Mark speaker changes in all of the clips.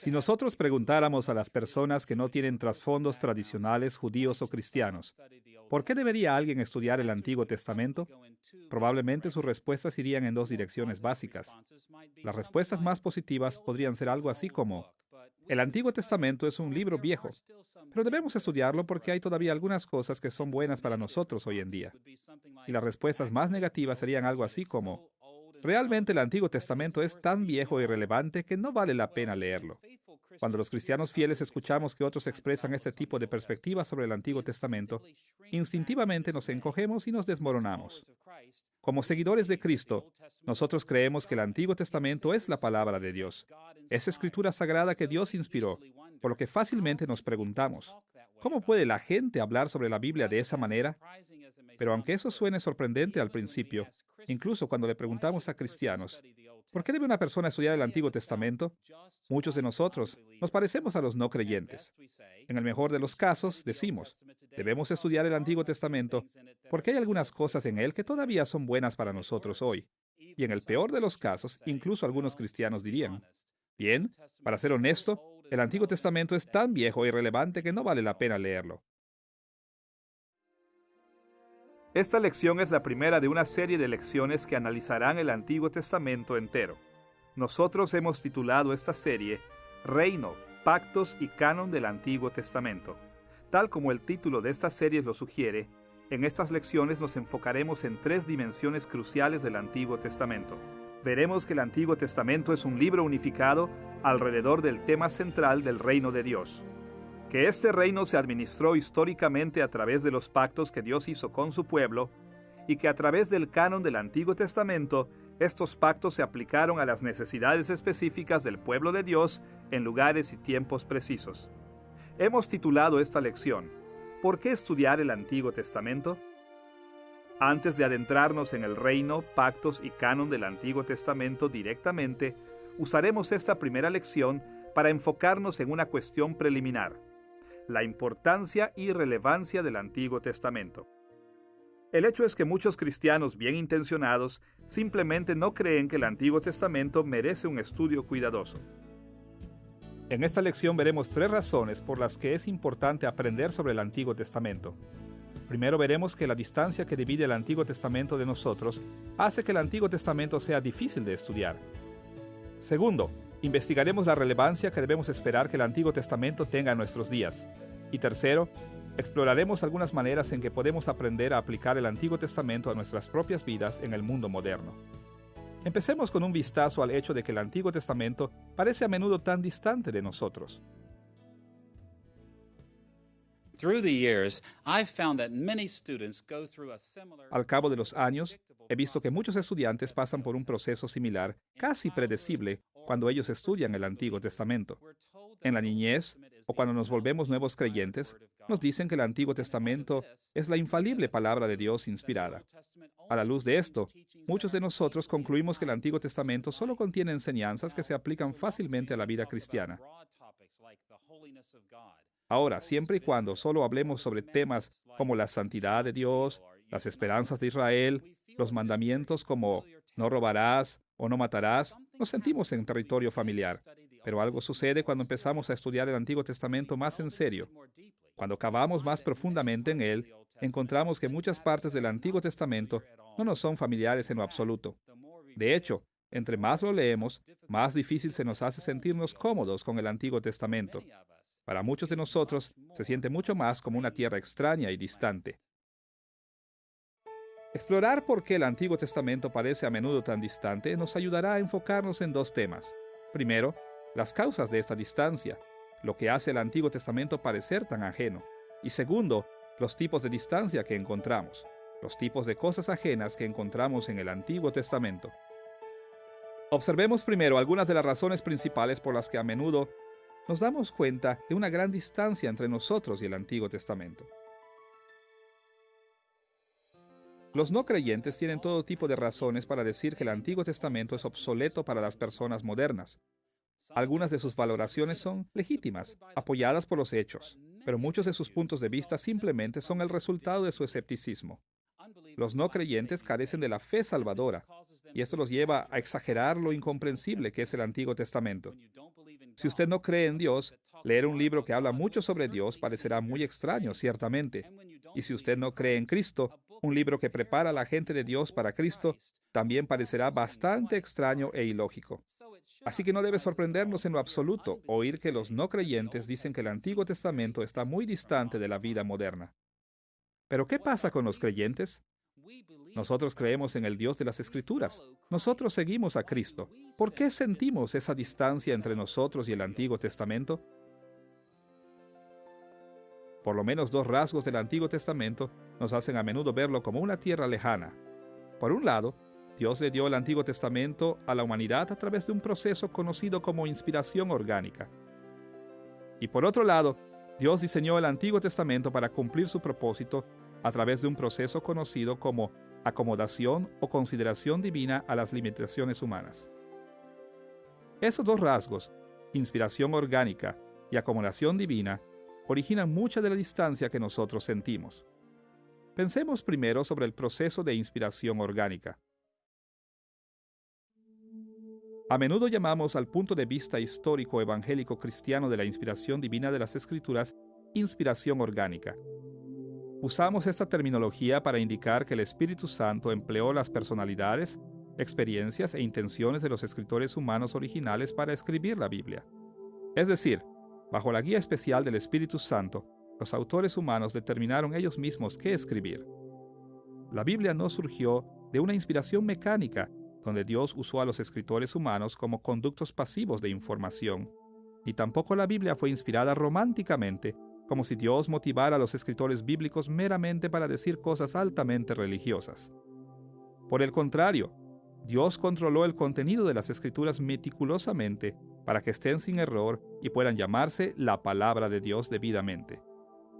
Speaker 1: Si nosotros preguntáramos a las personas que no tienen trasfondos tradicionales judíos o cristianos, ¿por qué debería alguien estudiar el Antiguo Testamento? Probablemente sus respuestas irían en dos direcciones básicas. Las respuestas más positivas podrían ser algo así como: el Antiguo Testamento es un libro viejo, pero debemos estudiarlo porque hay todavía algunas cosas que son buenas para nosotros hoy en día. Y las respuestas más negativas serían algo así como: realmente el Antiguo Testamento es tan viejo y irrelevante que no vale la pena leerlo. Cuando los cristianos fieles escuchamos que otros expresan este tipo de perspectiva sobre el Antiguo Testamento, instintivamente nos encogemos y nos desmoronamos. Como seguidores de Cristo, nosotros creemos que el Antiguo Testamento es la palabra de Dios. Es escritura sagrada que Dios inspiró, por lo que fácilmente nos preguntamos: ¿cómo puede la gente hablar sobre la Biblia de esa manera? Pero aunque eso suene sorprendente al principio, incluso cuando le preguntamos a cristianos: ¿por qué debe una persona estudiar el Antiguo Testamento? Muchos de nosotros nos parecemos a los no creyentes. En el mejor de los casos, decimos: debemos estudiar el Antiguo Testamento porque hay algunas cosas en él que todavía son buenas para nosotros hoy. Y en el peor de los casos, incluso algunos cristianos dirían: bien, para ser honesto, el Antiguo Testamento es tan viejo e irrelevante que no vale la pena leerlo. Esta lección es la primera de una serie de lecciones que analizarán el Antiguo Testamento entero. Nosotros hemos titulado esta serie Reino, Pactos y Canon del Antiguo Testamento. Tal como el título de esta serie lo sugiere, en estas lecciones nos enfocaremos en tres dimensiones cruciales del Antiguo Testamento. Veremos que el Antiguo Testamento es un libro unificado alrededor del tema central del reino de Dios, que este reino se administró históricamente a través de los pactos que Dios hizo con su pueblo, y que a través del canon del Antiguo Testamento, estos pactos se aplicaron a las necesidades específicas del pueblo de Dios en lugares y tiempos precisos. Hemos titulado esta lección: ¿por qué estudiar el Antiguo Testamento? Antes de adentrarnos en el reino, pactos y canon del Antiguo Testamento directamente, usaremos esta primera lección para enfocarnos en una cuestión preliminar: la importancia y relevancia del Antiguo Testamento. El hecho es que muchos cristianos bien intencionados simplemente no creen que el Antiguo Testamento merece un estudio cuidadoso. En esta lección veremos tres razones por las que es importante aprender sobre el Antiguo Testamento. Primero veremos que la distancia que divide el Antiguo Testamento de nosotros hace que el Antiguo Testamento sea difícil de estudiar. Segundo, investigaremos la relevancia que debemos esperar que el Antiguo Testamento tenga en nuestros días. Y tercero, exploraremos algunas maneras en que podemos aprender a aplicar el Antiguo Testamento a nuestras propias vidas en el mundo moderno. Empecemos con un vistazo al hecho de que el Antiguo Testamento parece a menudo tan distante de nosotros. Al cabo de los años, he visto que muchos estudiantes pasan por un proceso similar, casi predecible, cuando ellos estudian el Antiguo Testamento. En la niñez, o cuando nos volvemos nuevos creyentes, nos dicen que el Antiguo Testamento es la infalible palabra de Dios inspirada. A la luz de esto, muchos de nosotros concluimos que el Antiguo Testamento solo contiene enseñanzas que se aplican fácilmente a la vida cristiana. Ahora, siempre y cuando solo hablemos sobre temas como la santidad de Dios, las esperanzas de Israel, los mandamientos como no robarás o no matarás, nos sentimos en territorio familiar. Pero algo sucede cuando empezamos a estudiar el Antiguo Testamento más en serio. Cuando cavamos más profundamente en él, encontramos que muchas partes del Antiguo Testamento no nos son familiares en lo absoluto. De hecho, entre más lo leemos, más difícil se nos hace sentirnos cómodos con el Antiguo Testamento. Para muchos de nosotros, se siente mucho más como una tierra extraña y distante. Explorar por qué el Antiguo Testamento parece a menudo tan distante nos ayudará a enfocarnos en dos temas. Primero, las causas de esta distancia, lo que hace el Antiguo Testamento parecer tan ajeno. Y segundo, los tipos de distancia que encontramos, los tipos de cosas ajenas que encontramos en el Antiguo Testamento. Observemos primero algunas de las razones principales por las que a menudo nos damos cuenta de una gran distancia entre nosotros y el Antiguo Testamento. Los no creyentes tienen todo tipo de razones para decir que el Antiguo Testamento es obsoleto para las personas modernas. Algunas de sus valoraciones son legítimas, apoyadas por los hechos, pero muchos de sus puntos de vista simplemente son el resultado de su escepticismo. Los no creyentes carecen de la fe salvadora, y esto los lleva a exagerar lo incomprensible que es el Antiguo Testamento. Si usted no cree en Dios, leer un libro que habla mucho sobre Dios parecerá muy extraño, ciertamente. Y si usted no cree en Cristo, un libro que prepara a la gente de Dios para Cristo también parecerá bastante extraño e ilógico. Así que no debe sorprendernos en lo absoluto oír que los no creyentes dicen que el Antiguo Testamento está muy distante de la vida moderna. Pero ¿qué pasa con los creyentes? Nosotros creemos en el Dios de las Escrituras. Nosotros seguimos a Cristo. ¿Por qué sentimos esa distancia entre nosotros y el Antiguo Testamento? Por lo menos dos rasgos del Antiguo Testamento nos hacen a menudo verlo como una tierra lejana. Por un lado, Dios le dio el Antiguo Testamento a la humanidad a través de un proceso conocido como inspiración orgánica. Y por otro lado, Dios diseñó el Antiguo Testamento para cumplir su propósito a través de un proceso conocido como acomodación o consideración divina a las limitaciones humanas. Esos dos rasgos, inspiración orgánica y acomodación divina, originan mucha de la distancia que nosotros sentimos. Pensemos primero sobre el proceso de inspiración orgánica. A menudo llamamos al punto de vista histórico evangélico cristiano de la inspiración divina de las Escrituras inspiración orgánica. Usamos esta terminología para indicar que el Espíritu Santo empleó las personalidades, experiencias e intenciones de los escritores humanos originales para escribir la Biblia. Es decir, bajo la guía especial del Espíritu Santo, los autores humanos determinaron ellos mismos qué escribir. La Biblia no surgió de una inspiración mecánica, donde Dios usó a los escritores humanos como conductos pasivos de información, ni tampoco la Biblia fue inspirada románticamente, como si Dios motivara a los escritores bíblicos meramente para decir cosas altamente religiosas. Por el contrario, Dios controló el contenido de las Escrituras meticulosamente para que estén sin error y puedan llamarse la palabra de Dios debidamente.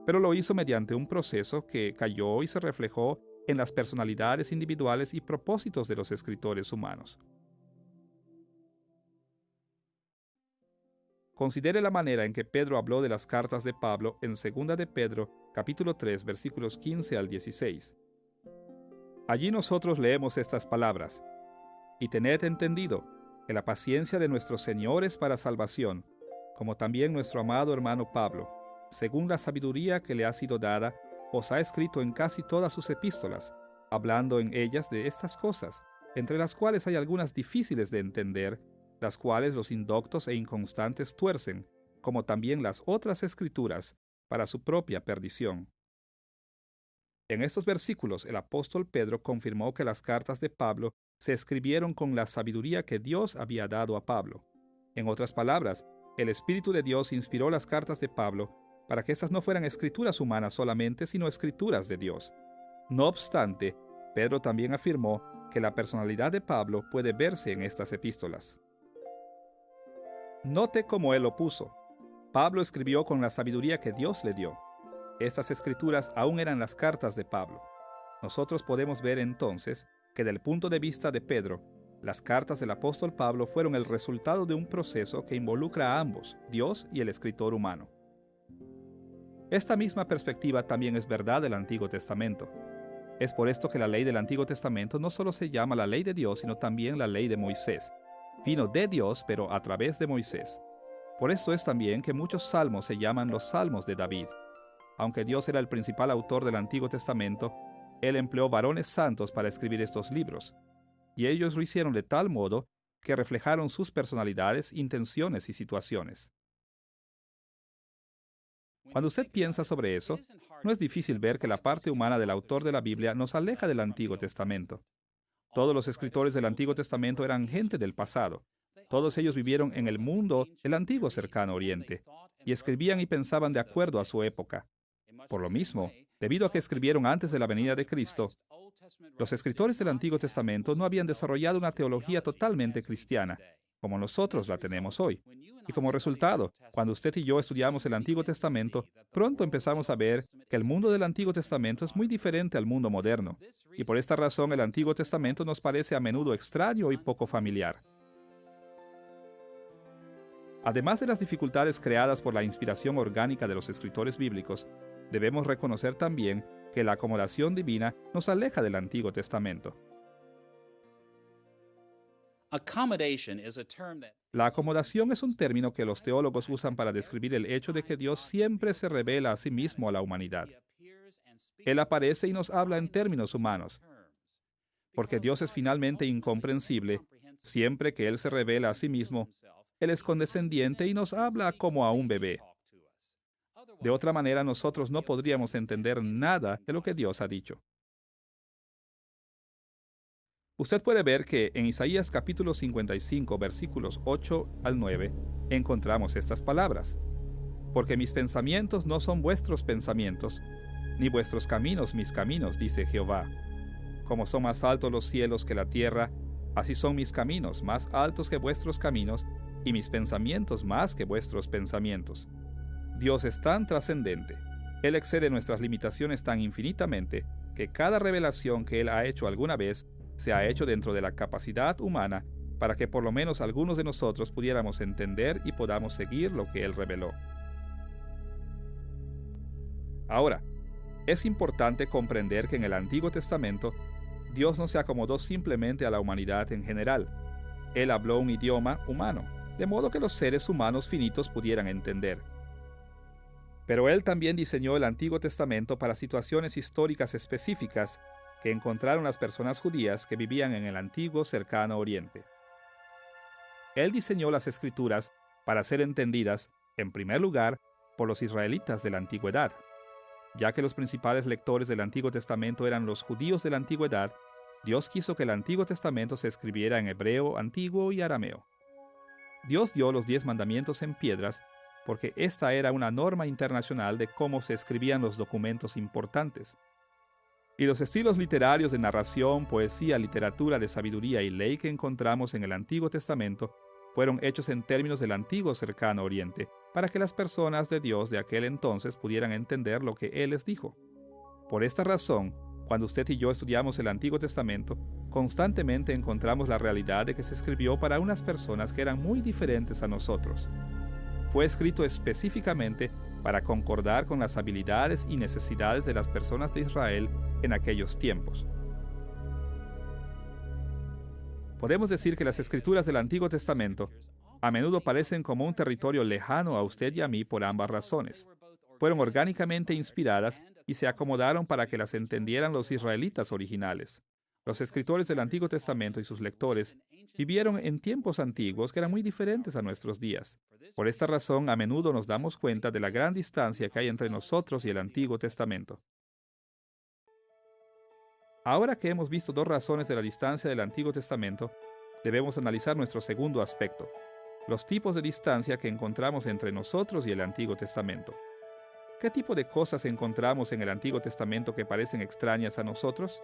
Speaker 1: Pero lo hizo mediante un proceso que cayó y se reflejó en las personalidades individuales y propósitos de los escritores humanos. Considere la manera en que Pedro habló de las cartas de Pablo en 2 de Pedro, capítulo 3, versículos 15 al 16. Allí nosotros leemos estas palabras: «Y tened entendido que la paciencia de nuestro Señor es para salvación, como también nuestro amado hermano Pablo, según la sabiduría que le ha sido dada, os ha escrito en casi todas sus epístolas, hablando en ellas de estas cosas, entre las cuales hay algunas difíciles de entender, las cuales los indoctos e inconstantes tuercen, como también las otras escrituras, para su propia perdición». En estos versículos, el apóstol Pedro confirmó que las cartas de Pablo se escribieron con la sabiduría que Dios había dado a Pablo. En otras palabras, el Espíritu de Dios inspiró las cartas de Pablo para que estas no fueran escrituras humanas solamente, sino escrituras de Dios. No obstante, Pedro también afirmó que la personalidad de Pablo puede verse en estas epístolas. Note cómo él lo puso. Pablo escribió con la sabiduría que Dios le dio. Estas escrituras aún eran las cartas de Pablo. Nosotros podemos ver entonces que del punto de vista de Pedro, las cartas del apóstol Pablo fueron el resultado de un proceso que involucra a ambos, Dios y el escritor humano. Esta misma perspectiva también es verdad del Antiguo Testamento. Es por esto que la ley del Antiguo Testamento no solo se llama la ley de Dios, sino también la ley de Moisés. Vino de Dios, pero a través de Moisés. Por esto es también que muchos salmos se llaman los salmos de David. Aunque Dios era el principal autor del Antiguo Testamento, Él empleó varones santos para escribir estos libros, y ellos lo hicieron de tal modo que reflejaron sus personalidades, intenciones y situaciones. Cuando usted piensa sobre eso, no es difícil ver que la parte humana del autor de la Biblia nos aleja del Antiguo Testamento. Todos los escritores del Antiguo Testamento eran gente del pasado. Todos ellos vivieron en el mundo del antiguo cercano Oriente, y escribían y pensaban de acuerdo a su época. Por lo mismo, debido a que escribieron antes de la venida de Cristo, los escritores del Antiguo Testamento no habían desarrollado una teología totalmente cristiana, como nosotros la tenemos hoy. Y como resultado, cuando usted y yo estudiamos el Antiguo Testamento, pronto empezamos a ver que el mundo del Antiguo Testamento es muy diferente al mundo moderno. Y por esta razón el Antiguo Testamento nos parece a menudo extraño y poco familiar. Además de las dificultades creadas por la inspiración orgánica de los escritores bíblicos, debemos reconocer también que la acomodación divina nos aleja del Antiguo Testamento.
Speaker 2: Accommodation is a term that
Speaker 1: La acomodación es un término que los teólogos usan para describir el hecho de que Dios siempre se revela a sí mismo a la humanidad. Él aparece y nos habla en términos humanos. Porque Dios es finalmente incomprensible, siempre que Él se revela a sí mismo, Él es condescendiente y nos habla como a un bebé. De otra manera, nosotros no podríamos entender nada de lo que Dios ha dicho. Usted puede ver que en Isaías capítulo 55, versículos 8 al 9, encontramos estas palabras. Porque mis pensamientos no son vuestros pensamientos, ni vuestros caminos mis caminos, dice Jehová. Como son más altos los cielos que la tierra, así son mis caminos más altos que vuestros caminos, y mis pensamientos más que vuestros pensamientos. Dios es tan trascendente, Él excede nuestras limitaciones tan infinitamente, que cada revelación que Él ha hecho alguna vez se ha hecho dentro de la capacidad humana para que por lo menos algunos de nosotros pudiéramos entender y podamos seguir lo que Él reveló. Ahora, es importante comprender que en el Antiguo Testamento, Dios no se acomodó simplemente a la humanidad en general. Él habló un idioma humano, de modo que los seres humanos finitos pudieran entender. Pero Él también diseñó el Antiguo Testamento para situaciones históricas específicas que encontraron las personas judías que vivían en el antiguo cercano Oriente. Él diseñó las Escrituras para ser entendidas, en primer lugar, por los israelitas de la antigüedad. Ya que los principales lectores del Antiguo Testamento eran los judíos de la antigüedad, Dios quiso que el Antiguo Testamento se escribiera en hebreo antiguo y arameo. Dios dio los 10 mandamientos en piedras porque esta era una norma internacional de cómo se escribían los documentos importantes. Y los estilos literarios de narración, poesía, literatura de sabiduría y ley que encontramos en el Antiguo Testamento fueron hechos en términos del antiguo cercano Oriente, para que las personas de Dios de aquel entonces pudieran entender lo que Él les dijo. Por esta razón, cuando usted y yo estudiamos el Antiguo Testamento, constantemente encontramos la realidad de que se escribió para unas personas que eran muy diferentes a nosotros. Fue escrito específicamente para concordar con las habilidades y necesidades de las personas de Israel en aquellos tiempos. Podemos decir que las escrituras del Antiguo Testamento a menudo parecen como un territorio lejano a usted y a mí por ambas razones. Fueron orgánicamente inspiradas y se acomodaron para que las entendieran los israelitas originales. Los escritores del Antiguo Testamento y sus lectores vivieron en tiempos antiguos que eran muy diferentes a nuestros días. Por esta razón, a menudo nos damos cuenta de la gran distancia que hay entre nosotros y el Antiguo Testamento. Ahora que hemos visto 2 razones de la distancia del Antiguo Testamento, debemos analizar nuestro segundo aspecto, los tipos de distancia que encontramos entre nosotros y el Antiguo Testamento. ¿Qué tipo de cosas encontramos en el Antiguo Testamento que parecen extrañas a nosotros?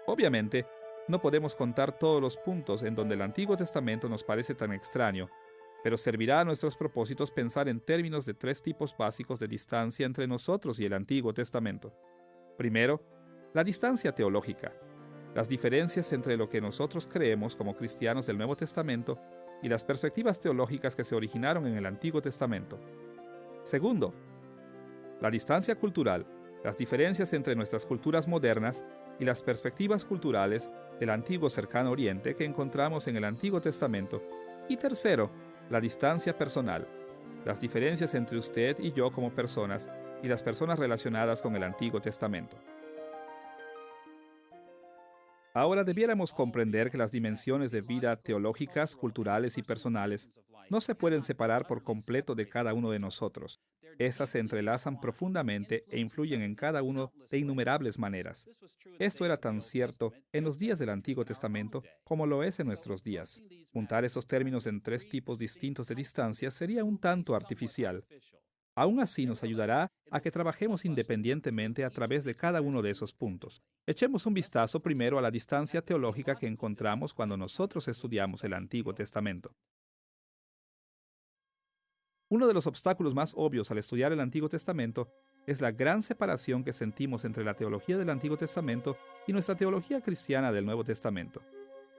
Speaker 1: Obviamente, no podemos contar todos los puntos en donde el Antiguo Testamento nos parece tan extraño, pero servirá a nuestros propósitos pensar en términos de 3 tipos básicos de distancia entre nosotros y el Antiguo Testamento. Primero, la distancia teológica, las diferencias entre lo que nosotros creemos como cristianos del Nuevo Testamento y las perspectivas teológicas que se originaron en el Antiguo Testamento. Segundo, la distancia cultural, las diferencias entre nuestras culturas modernas y las perspectivas culturales del antiguo cercano Oriente que encontramos en el Antiguo Testamento. Y tercero, la distancia personal, las diferencias entre usted y yo como personas y las personas relacionadas con el Antiguo Testamento. Ahora debiéramos comprender que las dimensiones de vida teológicas, culturales y personales no se pueden separar por completo de cada uno de nosotros. Estas se entrelazan profundamente e influyen en cada uno de innumerables maneras. Esto era tan cierto en los días del Antiguo Testamento como lo es en nuestros días. Juntar esos términos en 3 tipos distintos de distancia sería un tanto artificial. Aún así nos ayudará a que trabajemos independientemente a través de cada uno de esos puntos. Echemos un vistazo primero a la distancia teológica que encontramos cuando nosotros estudiamos el Antiguo Testamento. Uno de los obstáculos más obvios al estudiar el Antiguo Testamento es la gran separación que sentimos entre la teología del Antiguo Testamento y nuestra teología cristiana del Nuevo Testamento.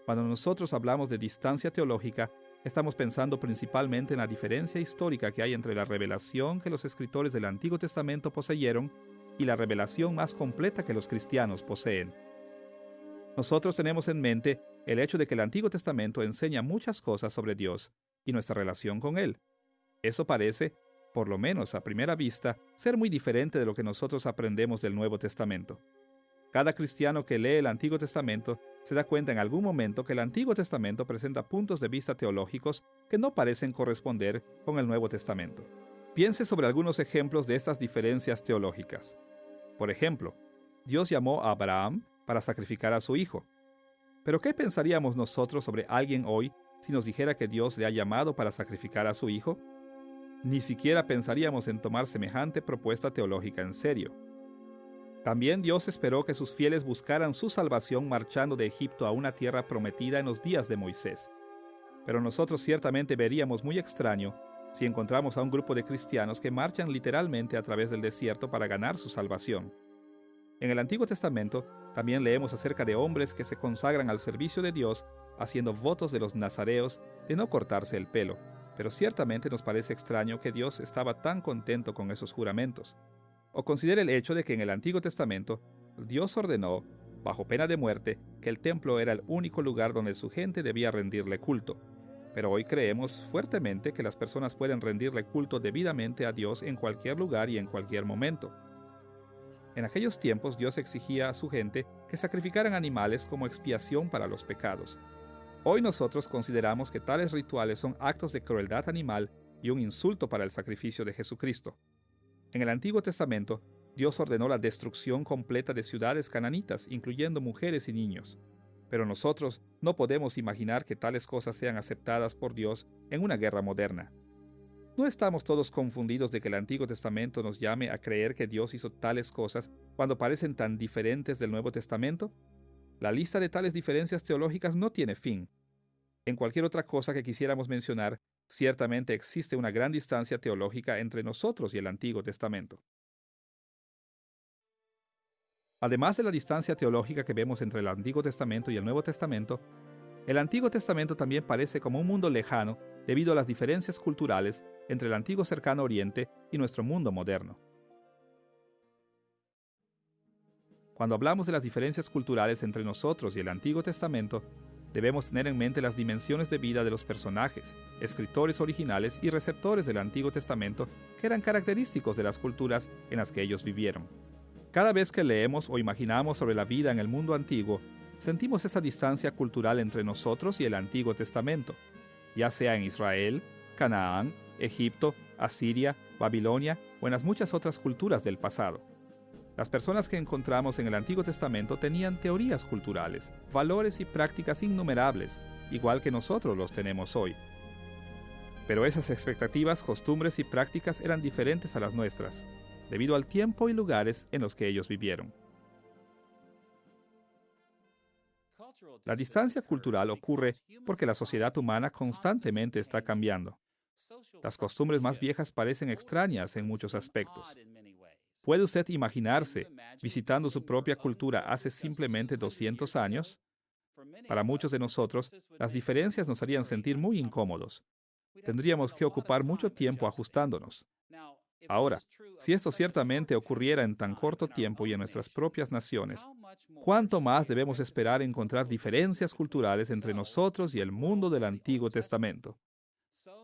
Speaker 1: Cuando nosotros hablamos de distancia teológica, estamos pensando principalmente en la diferencia histórica que hay entre la revelación que los escritores del Antiguo Testamento poseyeron y la revelación más completa que los cristianos poseen. Nosotros tenemos en mente el hecho de que el Antiguo Testamento enseña muchas cosas sobre Dios y nuestra relación con Él. Eso parece, por lo menos a primera vista, ser muy diferente de lo que nosotros aprendemos del Nuevo Testamento. Cada cristiano que lee el Antiguo Testamento se da cuenta en algún momento que el Antiguo Testamento presenta puntos de vista teológicos que no parecen corresponder con el Nuevo Testamento. Piense sobre algunos ejemplos de estas diferencias teológicas. Por ejemplo, Dios llamó a Abraham para sacrificar a su hijo. ¿Pero qué pensaríamos nosotros sobre alguien hoy si nos dijera que Dios le ha llamado para sacrificar a su hijo? Ni siquiera pensaríamos en tomar semejante propuesta teológica en serio. También Dios esperó que sus fieles buscaran su salvación marchando de Egipto a una tierra prometida en los días de Moisés. Pero nosotros ciertamente veríamos muy extraño si encontramos a un grupo de cristianos que marchan literalmente a través del desierto para ganar su salvación. En el Antiguo Testamento también leemos acerca de hombres que se consagran al servicio de Dios haciendo votos de los nazareos de no cortarse el pelo, pero ciertamente nos parece extraño que Dios estaba tan contento con esos juramentos. O considere el hecho de que en el Antiguo Testamento Dios ordenó, bajo pena de muerte, que el templo era el único lugar donde su gente debía rendirle culto. Pero hoy creemos fuertemente que las personas pueden rendirle culto debidamente a Dios en cualquier lugar y en cualquier momento. En aquellos tiempos Dios exigía a su gente que sacrificaran animales como expiación para los pecados. Hoy nosotros consideramos que tales rituales son actos de crueldad animal y un insulto para el sacrificio de Jesucristo. En el Antiguo Testamento, Dios ordenó la destrucción completa de ciudades cananitas, incluyendo mujeres y niños. Pero nosotros no podemos imaginar que tales cosas sean aceptadas por Dios en una guerra moderna. ¿No estamos todos confundidos de que el Antiguo Testamento nos llame a creer que Dios hizo tales cosas cuando parecen tan diferentes del Nuevo Testamento? La lista de tales diferencias teológicas no tiene fin. En cualquier otra cosa que quisiéramos mencionar, ciertamente existe una gran distancia teológica entre nosotros y el Antiguo Testamento. Además de la distancia teológica que vemos entre el Antiguo Testamento y el Nuevo Testamento, el Antiguo Testamento también parece como un mundo lejano debido a las diferencias culturales entre el antiguo cercano Oriente y nuestro mundo moderno. Cuando hablamos de las diferencias culturales entre nosotros y el Antiguo Testamento, debemos tener en mente las dimensiones de vida de los personajes, escritores originales y receptores del Antiguo Testamento que eran característicos de las culturas en las que ellos vivieron. Cada vez que leemos o imaginamos sobre la vida en el mundo antiguo, sentimos esa distancia cultural entre nosotros y el Antiguo Testamento, ya sea en Israel, Canaán, Egipto, Asiria, Babilonia o en las muchas otras culturas del pasado. Las personas que encontramos en el Antiguo Testamento tenían teorías culturales, valores y prácticas innumerables, igual que nosotros los tenemos hoy. Pero esas expectativas, costumbres y prácticas eran diferentes a las nuestras, debido al tiempo y lugares en los que ellos vivieron. La distancia cultural ocurre porque la sociedad humana constantemente está cambiando. Las costumbres más viejas parecen extrañas en muchos aspectos. ¿Puede usted imaginarse visitando su propia cultura hace simplemente 200 años? Para muchos de nosotros, las diferencias nos harían sentir muy incómodos. Tendríamos que ocupar mucho tiempo ajustándonos. Ahora, si esto ciertamente ocurriera en tan corto tiempo y en nuestras propias naciones, ¿cuánto más debemos esperar encontrar diferencias culturales entre nosotros y el mundo del Antiguo Testamento?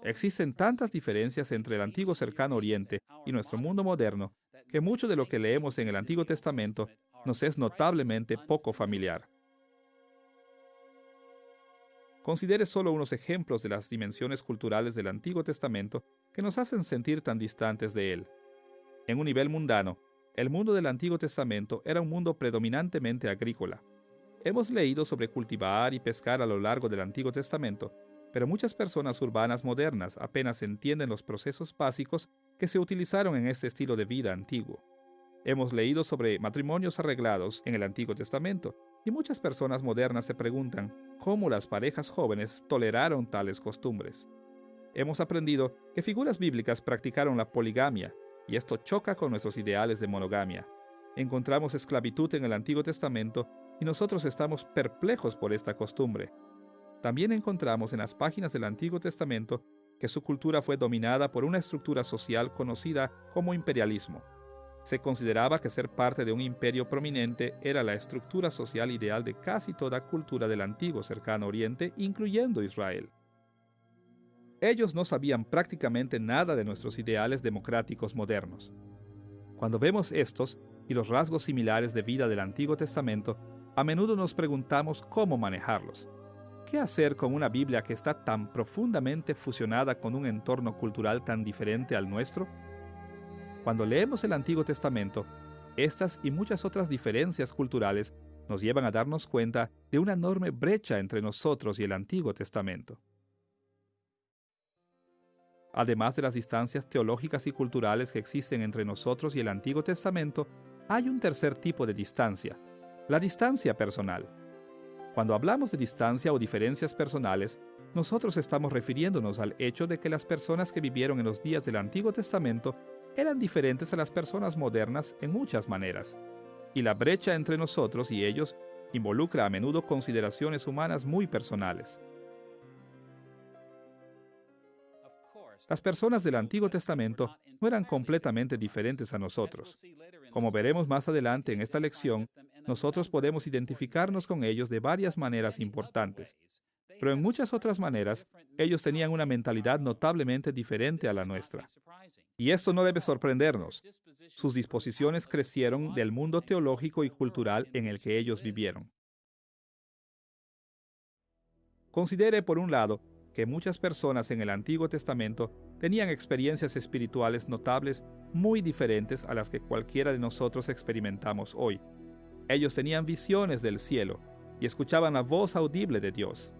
Speaker 1: Existen tantas diferencias entre el antiguo cercano Oriente y nuestro mundo moderno que mucho de lo que leemos en el Antiguo Testamento nos es notablemente poco familiar. Considere solo unos ejemplos de las dimensiones culturales del Antiguo Testamento que nos hacen sentir tan distantes de él. En un nivel mundano, el mundo del Antiguo Testamento era un mundo predominantemente agrícola. Hemos leído sobre cultivar y pescar a lo largo del Antiguo Testamento, pero muchas personas urbanas modernas apenas entienden los procesos básicos que se utilizaron en este estilo de vida antiguo. Hemos leído sobre matrimonios arreglados en el Antiguo Testamento, y muchas personas modernas se preguntan cómo las parejas jóvenes toleraron tales costumbres. Hemos aprendido que figuras bíblicas practicaron la poligamia, y esto choca con nuestros ideales de monogamia. Encontramos esclavitud en el Antiguo Testamento y nosotros estamos perplejos por esta costumbre. También encontramos en las páginas del Antiguo Testamento que su cultura fue dominada por una estructura social conocida como imperialismo. Se consideraba que ser parte de un imperio prominente era la estructura social ideal de casi toda cultura del antiguo cercano oriente, incluyendo Israel. Ellos no sabían prácticamente nada de nuestros ideales democráticos modernos. Cuando vemos estos y los rasgos similares de vida del Antiguo Testamento, a menudo nos preguntamos cómo manejarlos. ¿Qué hacer con una Biblia que está tan profundamente fusionada con un entorno cultural tan diferente al nuestro? Cuando leemos el Antiguo Testamento, estas y muchas otras diferencias culturales nos llevan a darnos cuenta de una enorme brecha entre nosotros y el Antiguo Testamento. Además de las distancias teológicas y culturales que existen entre nosotros y el Antiguo Testamento, hay un tercer tipo de distancia, la distancia personal. Cuando hablamos de distancia o diferencias personales, nosotros estamos refiriéndonos al hecho de que las personas que vivieron en los días del Antiguo Testamento eran diferentes a las personas modernas en muchas maneras, y la brecha entre nosotros y ellos involucra a menudo consideraciones humanas muy personales. Las personas del Antiguo Testamento no eran completamente diferentes a nosotros. Como veremos más adelante en esta lección, nosotros podemos identificarnos con ellos de varias maneras importantes. Pero en muchas otras maneras, ellos tenían una mentalidad notablemente diferente a la nuestra. Y esto no debe sorprendernos. Sus disposiciones crecieron del mundo teológico y cultural en el que ellos vivieron. Considere, por un lado, que muchas personas en el Antiguo Testamento tenían experiencias espirituales notables muy diferentes a las que cualquiera de nosotros experimentamos hoy. Ellos tenían visiones del cielo y escuchaban la voz audible de Dios.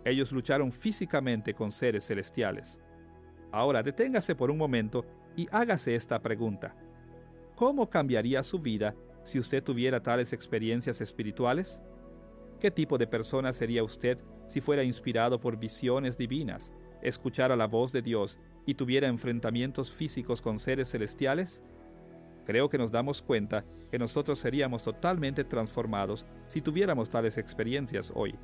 Speaker 1: Ellos lucharon físicamente con seres celestiales. Ahora, deténgase por un momento y hágase esta pregunta. ¿Cómo cambiaría su vida si usted tuviera tales experiencias espirituales? ¿Qué tipo de persona sería usted si fuera inspirado por visiones divinas, escuchara la voz de Dios y tuviera enfrentamientos físicos con seres celestiales? Creo que nos damos cuenta que nosotros seríamos totalmente transformados si tuviéramos tales experiencias hoy.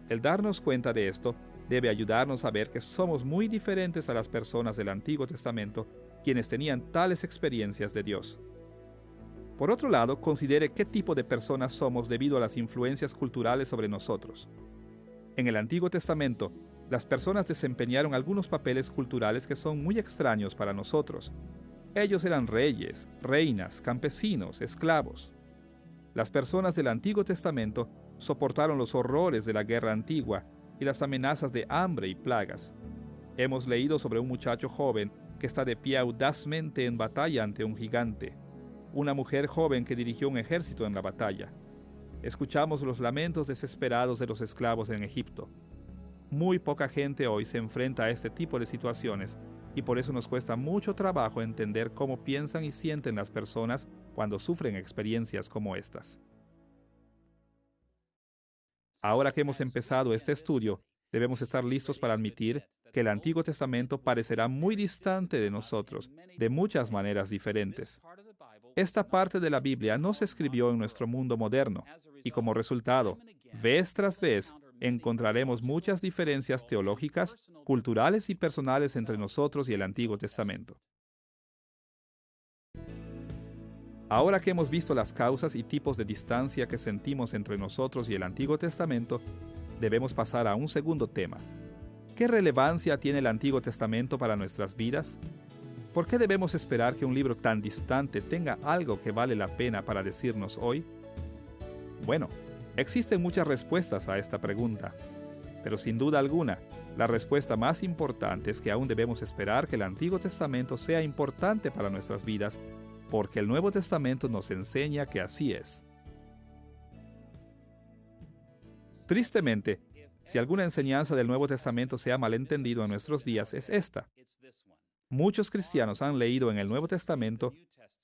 Speaker 1: El darnos cuenta de esto debe ayudarnos a ver que somos muy diferentes a las personas del Antiguo Testamento, quienes tenían tales experiencias de Dios. Por otro lado, considere qué tipo de personas somos debido a las influencias culturales sobre nosotros. En el Antiguo Testamento, las personas desempeñaron algunos papeles culturales que son muy extraños para nosotros. Ellos eran reyes, reinas, campesinos, esclavos. Las personas del Antiguo Testamento soportaron los horrores de la guerra antigua y las amenazas de hambre y plagas. Hemos leído sobre un muchacho joven que está de pie audazmente en batalla ante un gigante, una mujer joven que dirigió un ejército en la batalla. Escuchamos los lamentos desesperados de los esclavos en Egipto. Muy poca gente hoy se enfrenta a este tipo de situaciones y por eso nos cuesta mucho trabajo entender cómo piensan y sienten las personas cuando sufren experiencias como estas. Ahora que hemos empezado este estudio, debemos estar listos para admitir que el Antiguo Testamento parecerá muy distante de nosotros, de muchas maneras diferentes. Esta parte de la Biblia no se escribió en nuestro mundo moderno, y como resultado, vez tras vez, encontraremos muchas diferencias teológicas, culturales y personales entre nosotros y el Antiguo Testamento. Ahora que hemos visto las causas y tipos de distancia que sentimos entre nosotros y el Antiguo Testamento, debemos pasar a un segundo tema. ¿Qué relevancia tiene el Antiguo Testamento para nuestras vidas? ¿Por qué debemos esperar que un libro tan distante tenga algo que vale la pena para decirnos hoy? Bueno, existen muchas respuestas a esta pregunta, pero sin duda alguna, la respuesta más importante es que aún debemos esperar que el Antiguo Testamento sea importante para nuestras vidas, porque el Nuevo Testamento nos enseña que así es. Tristemente, si alguna enseñanza del Nuevo Testamento se ha malentendido en nuestros días, es esta. Muchos cristianos han leído en el Nuevo Testamento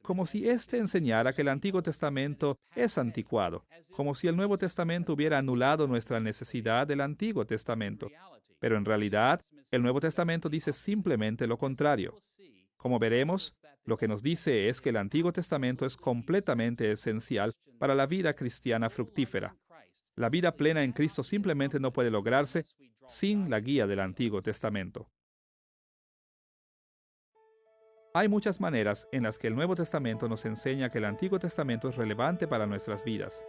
Speaker 1: como si éste enseñara que el Antiguo Testamento es anticuado, como si el Nuevo Testamento hubiera anulado nuestra necesidad del Antiguo Testamento. Pero en realidad, el Nuevo Testamento dice simplemente lo contrario. Como veremos, lo que nos dice es que el Antiguo Testamento es completamente esencial para la vida cristiana fructífera. La vida plena en Cristo simplemente no puede lograrse sin la guía del Antiguo Testamento. Hay muchas maneras en las que el Nuevo Testamento nos enseña que el Antiguo Testamento es relevante para nuestras vidas,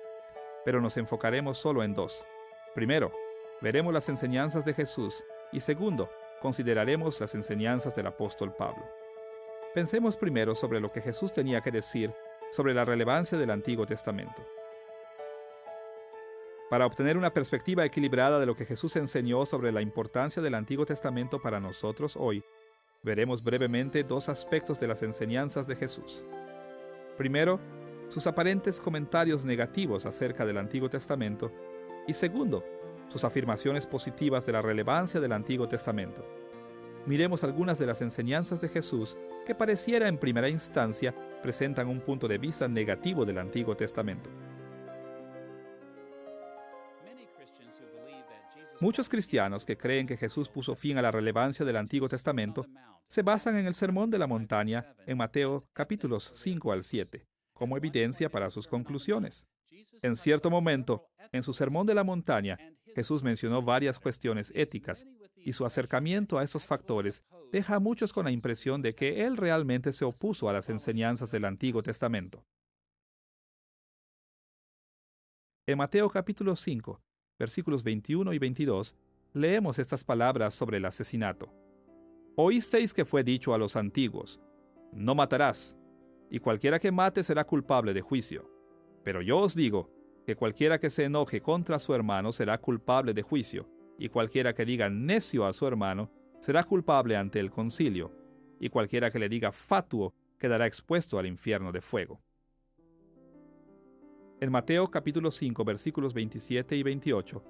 Speaker 1: pero nos enfocaremos solo en dos. Primero, veremos las enseñanzas de Jesús y segundo, consideraremos las enseñanzas del apóstol Pablo. Pensemos primero sobre lo que Jesús tenía que decir sobre la relevancia del Antiguo Testamento. Para obtener una perspectiva equilibrada de lo que Jesús enseñó sobre la importancia del Antiguo Testamento para nosotros hoy, veremos brevemente dos aspectos de las enseñanzas de Jesús. Primero, sus aparentes comentarios negativos acerca del Antiguo Testamento y segundo, sus afirmaciones positivas de la relevancia del Antiguo Testamento. Miremos algunas de las enseñanzas de Jesús que pareciera en primera instancia presentan un punto de vista negativo del Antiguo Testamento. Muchos cristianos que creen que Jesús puso fin a la relevancia del Antiguo Testamento se basan en el Sermón de la Montaña en Mateo capítulos 5 al 7, como evidencia para sus conclusiones. En cierto momento, en su Sermón de la Montaña, Jesús mencionó varias cuestiones éticas, y su acercamiento a esos factores deja a muchos con la impresión de que Él realmente se opuso a las enseñanzas del Antiguo Testamento. En Mateo capítulo 5, versículos 21 y 22, leemos estas palabras sobre el asesinato. Oísteis que fue dicho a los antiguos, no matarás, y cualquiera que mate será culpable de juicio. Pero yo os digo que cualquiera que se enoje contra su hermano será culpable de juicio, y cualquiera que diga necio a su hermano será culpable ante el concilio, y cualquiera que le diga fatuo quedará expuesto al infierno de fuego. En Mateo capítulo 5, versículos 27 y 28,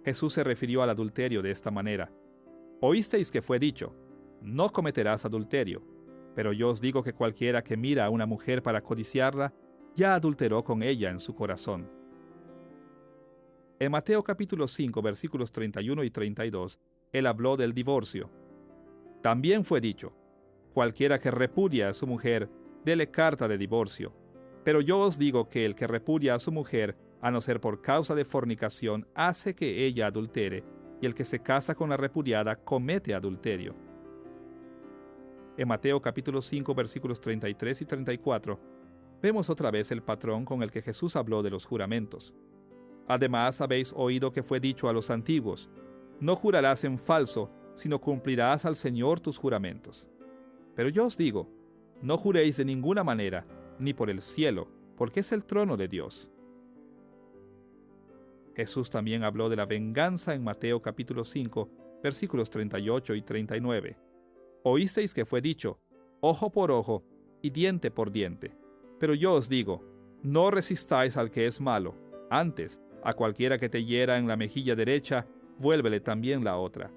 Speaker 1: Jesús se refirió al adulterio de esta manera. Oísteis que fue dicho, no cometerás adulterio, pero yo os digo que cualquiera que mira a una mujer para codiciarla, ya adulteró con ella en su corazón. En Mateo capítulo 5, versículos 31 y 32, Él habló del divorcio. También fue dicho, cualquiera que repudia a su mujer, dele carta de divorcio. Pero yo os digo que el que repudia a su mujer, a no ser por causa de fornicación, hace que ella adultere, y el que se casa con la repudiada comete adulterio. En Mateo capítulo 5, versículos 33 y 34, vemos otra vez el patrón con el que Jesús habló de los juramentos. Además, habéis oído que fue dicho a los antiguos, no jurarás en falso, sino cumplirás al Señor tus juramentos. Pero yo os digo, no juréis de ninguna manera, ni por el cielo, porque es el trono de Dios. Jesús también habló de la venganza en Mateo capítulo 5, versículos 38 y 39. Oísteis que fue dicho, ojo por ojo y diente por diente. Pero yo os digo, no resistáis al que es malo, antes, a cualquiera que te hiera en la mejilla derecha, vuélvele también la otra.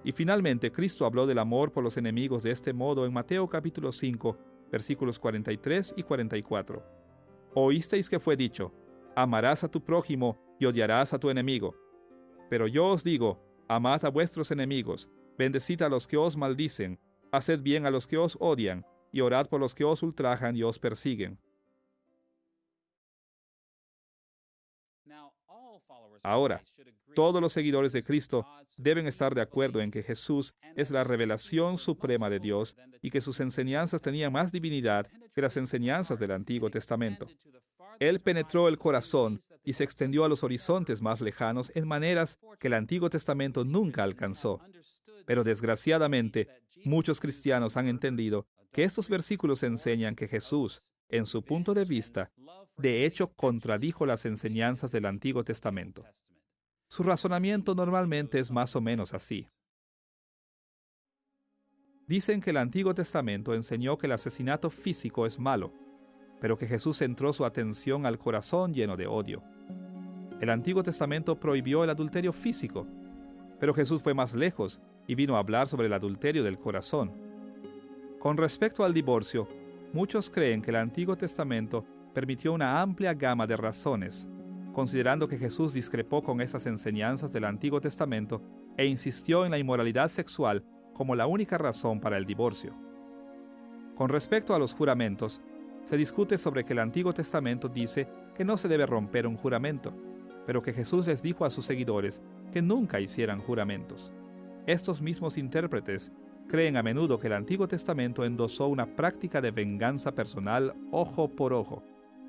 Speaker 1: Y finalmente, Cristo habló del amor por los enemigos de este modo en Mateo capítulo 5, versículos 43 y 44. Oísteis que fue dicho, amarás a tu prójimo y odiarás a tu enemigo. Pero yo os digo, amad a vuestros enemigos, bendecid a los que os maldicen, haced bien a los que os odian, y orad por los que os ultrajan y os persiguen. Ahora, todos los seguidores de Cristo deben estar de acuerdo en que Jesús es la revelación suprema de Dios y que sus enseñanzas tenían más divinidad que las enseñanzas del Antiguo Testamento. Él penetró el corazón y se extendió a los horizontes más lejanos en maneras que el Antiguo Testamento nunca alcanzó. Pero desgraciadamente, muchos cristianos han entendido que estos versículos enseñan que Jesús, en su punto de vista, de hecho contradijo las enseñanzas del Antiguo Testamento. Su razonamiento normalmente es más o menos así. Dicen que el Antiguo Testamento enseñó que el asesinato físico es malo, pero que Jesús centró su atención al corazón lleno de odio. El Antiguo Testamento prohibió el adulterio físico, pero Jesús fue más lejos y vino a hablar sobre el adulterio del corazón. Con respecto al divorcio, muchos creen que el Antiguo Testamento permitió una amplia gama de razones, considerando que Jesús discrepó con esas enseñanzas del Antiguo Testamento e insistió en la inmoralidad sexual como la única razón para el divorcio. Con respecto a los juramentos, se discute sobre que el Antiguo Testamento dice que no se debe romper un juramento, pero que Jesús les dijo a sus seguidores que nunca hicieran juramentos. Estos mismos intérpretes creen a menudo que el Antiguo Testamento endosó una práctica de venganza personal ojo por ojo,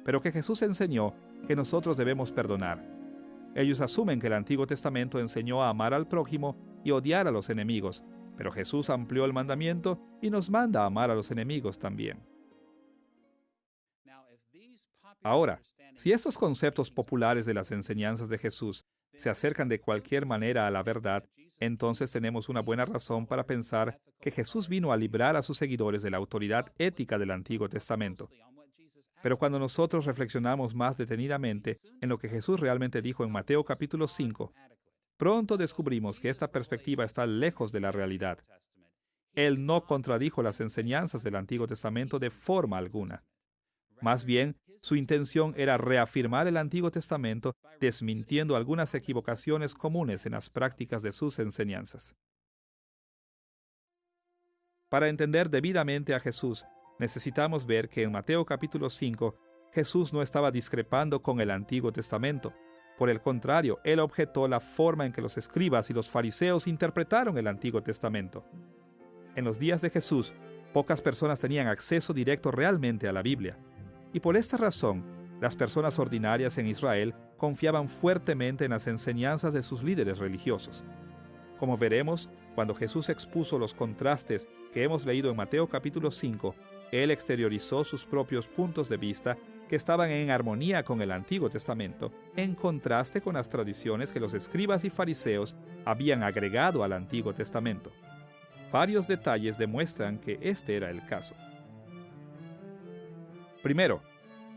Speaker 1: pero que Jesús enseñó que nosotros debemos perdonar. Ellos asumen que el Antiguo Testamento enseñó a amar al prójimo y odiar a los enemigos, pero Jesús amplió el mandamiento y nos manda a amar a los enemigos también. Ahora, si estos conceptos populares de las enseñanzas de Jesús se acercan de cualquier manera a la verdad, entonces tenemos una buena razón para pensar que Jesús vino a librar a sus seguidores de la autoridad ética del Antiguo Testamento. Pero cuando nosotros reflexionamos más detenidamente en lo que Jesús realmente dijo en Mateo capítulo 5, pronto descubrimos que esta perspectiva está lejos de la realidad. Él no contradijo las enseñanzas del Antiguo Testamento de forma alguna. Más bien, su intención era reafirmar el Antiguo Testamento, desmintiendo algunas equivocaciones comunes en las prácticas de sus enseñanzas. Para entender debidamente a Jesús, necesitamos ver que en Mateo capítulo 5, Jesús no estaba discrepando con el Antiguo Testamento. Por el contrario, él objetó la forma en que los escribas y los fariseos interpretaron el Antiguo Testamento. En los días de Jesús, pocas personas tenían acceso directo realmente a la Biblia. Y por esta razón, las personas ordinarias en Israel confiaban fuertemente en las enseñanzas de sus líderes religiosos. Como veremos, cuando Jesús expuso los contrastes que hemos leído en Mateo capítulo 5, él exteriorizó sus propios puntos de vista que estaban en armonía con el Antiguo Testamento, en contraste con las tradiciones que los escribas y fariseos habían agregado al Antiguo Testamento. Varios detalles demuestran que este era el caso. Primero,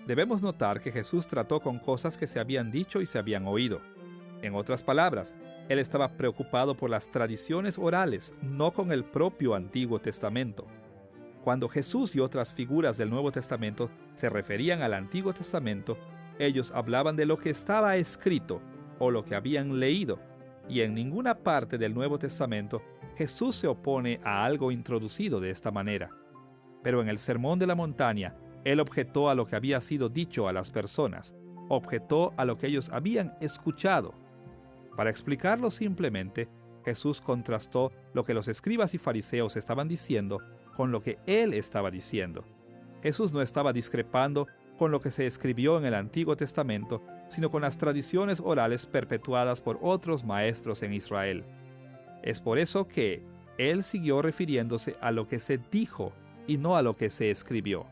Speaker 1: debemos notar que Jesús trató con cosas que se habían dicho y se habían oído. En otras palabras, él estaba preocupado por las tradiciones orales, no con el propio Antiguo Testamento. Cuando Jesús y otras figuras del Nuevo Testamento se referían al Antiguo Testamento, ellos hablaban de lo que estaba escrito o lo que habían leído, y en ninguna parte del Nuevo Testamento Jesús se opone a algo introducido de esta manera. Pero en el Sermón de la Montaña, él objetó a lo que había sido dicho a las personas, objetó a lo que ellos habían escuchado. Para explicarlo simplemente, Jesús contrastó lo que los escribas y fariseos estaban diciendo con lo que él estaba diciendo. Jesús no estaba discrepando con lo que se escribió en el Antiguo Testamento, sino con las tradiciones orales perpetuadas por otros maestros en Israel. Es por eso que él siguió refiriéndose a lo que se dijo y no a lo que se escribió.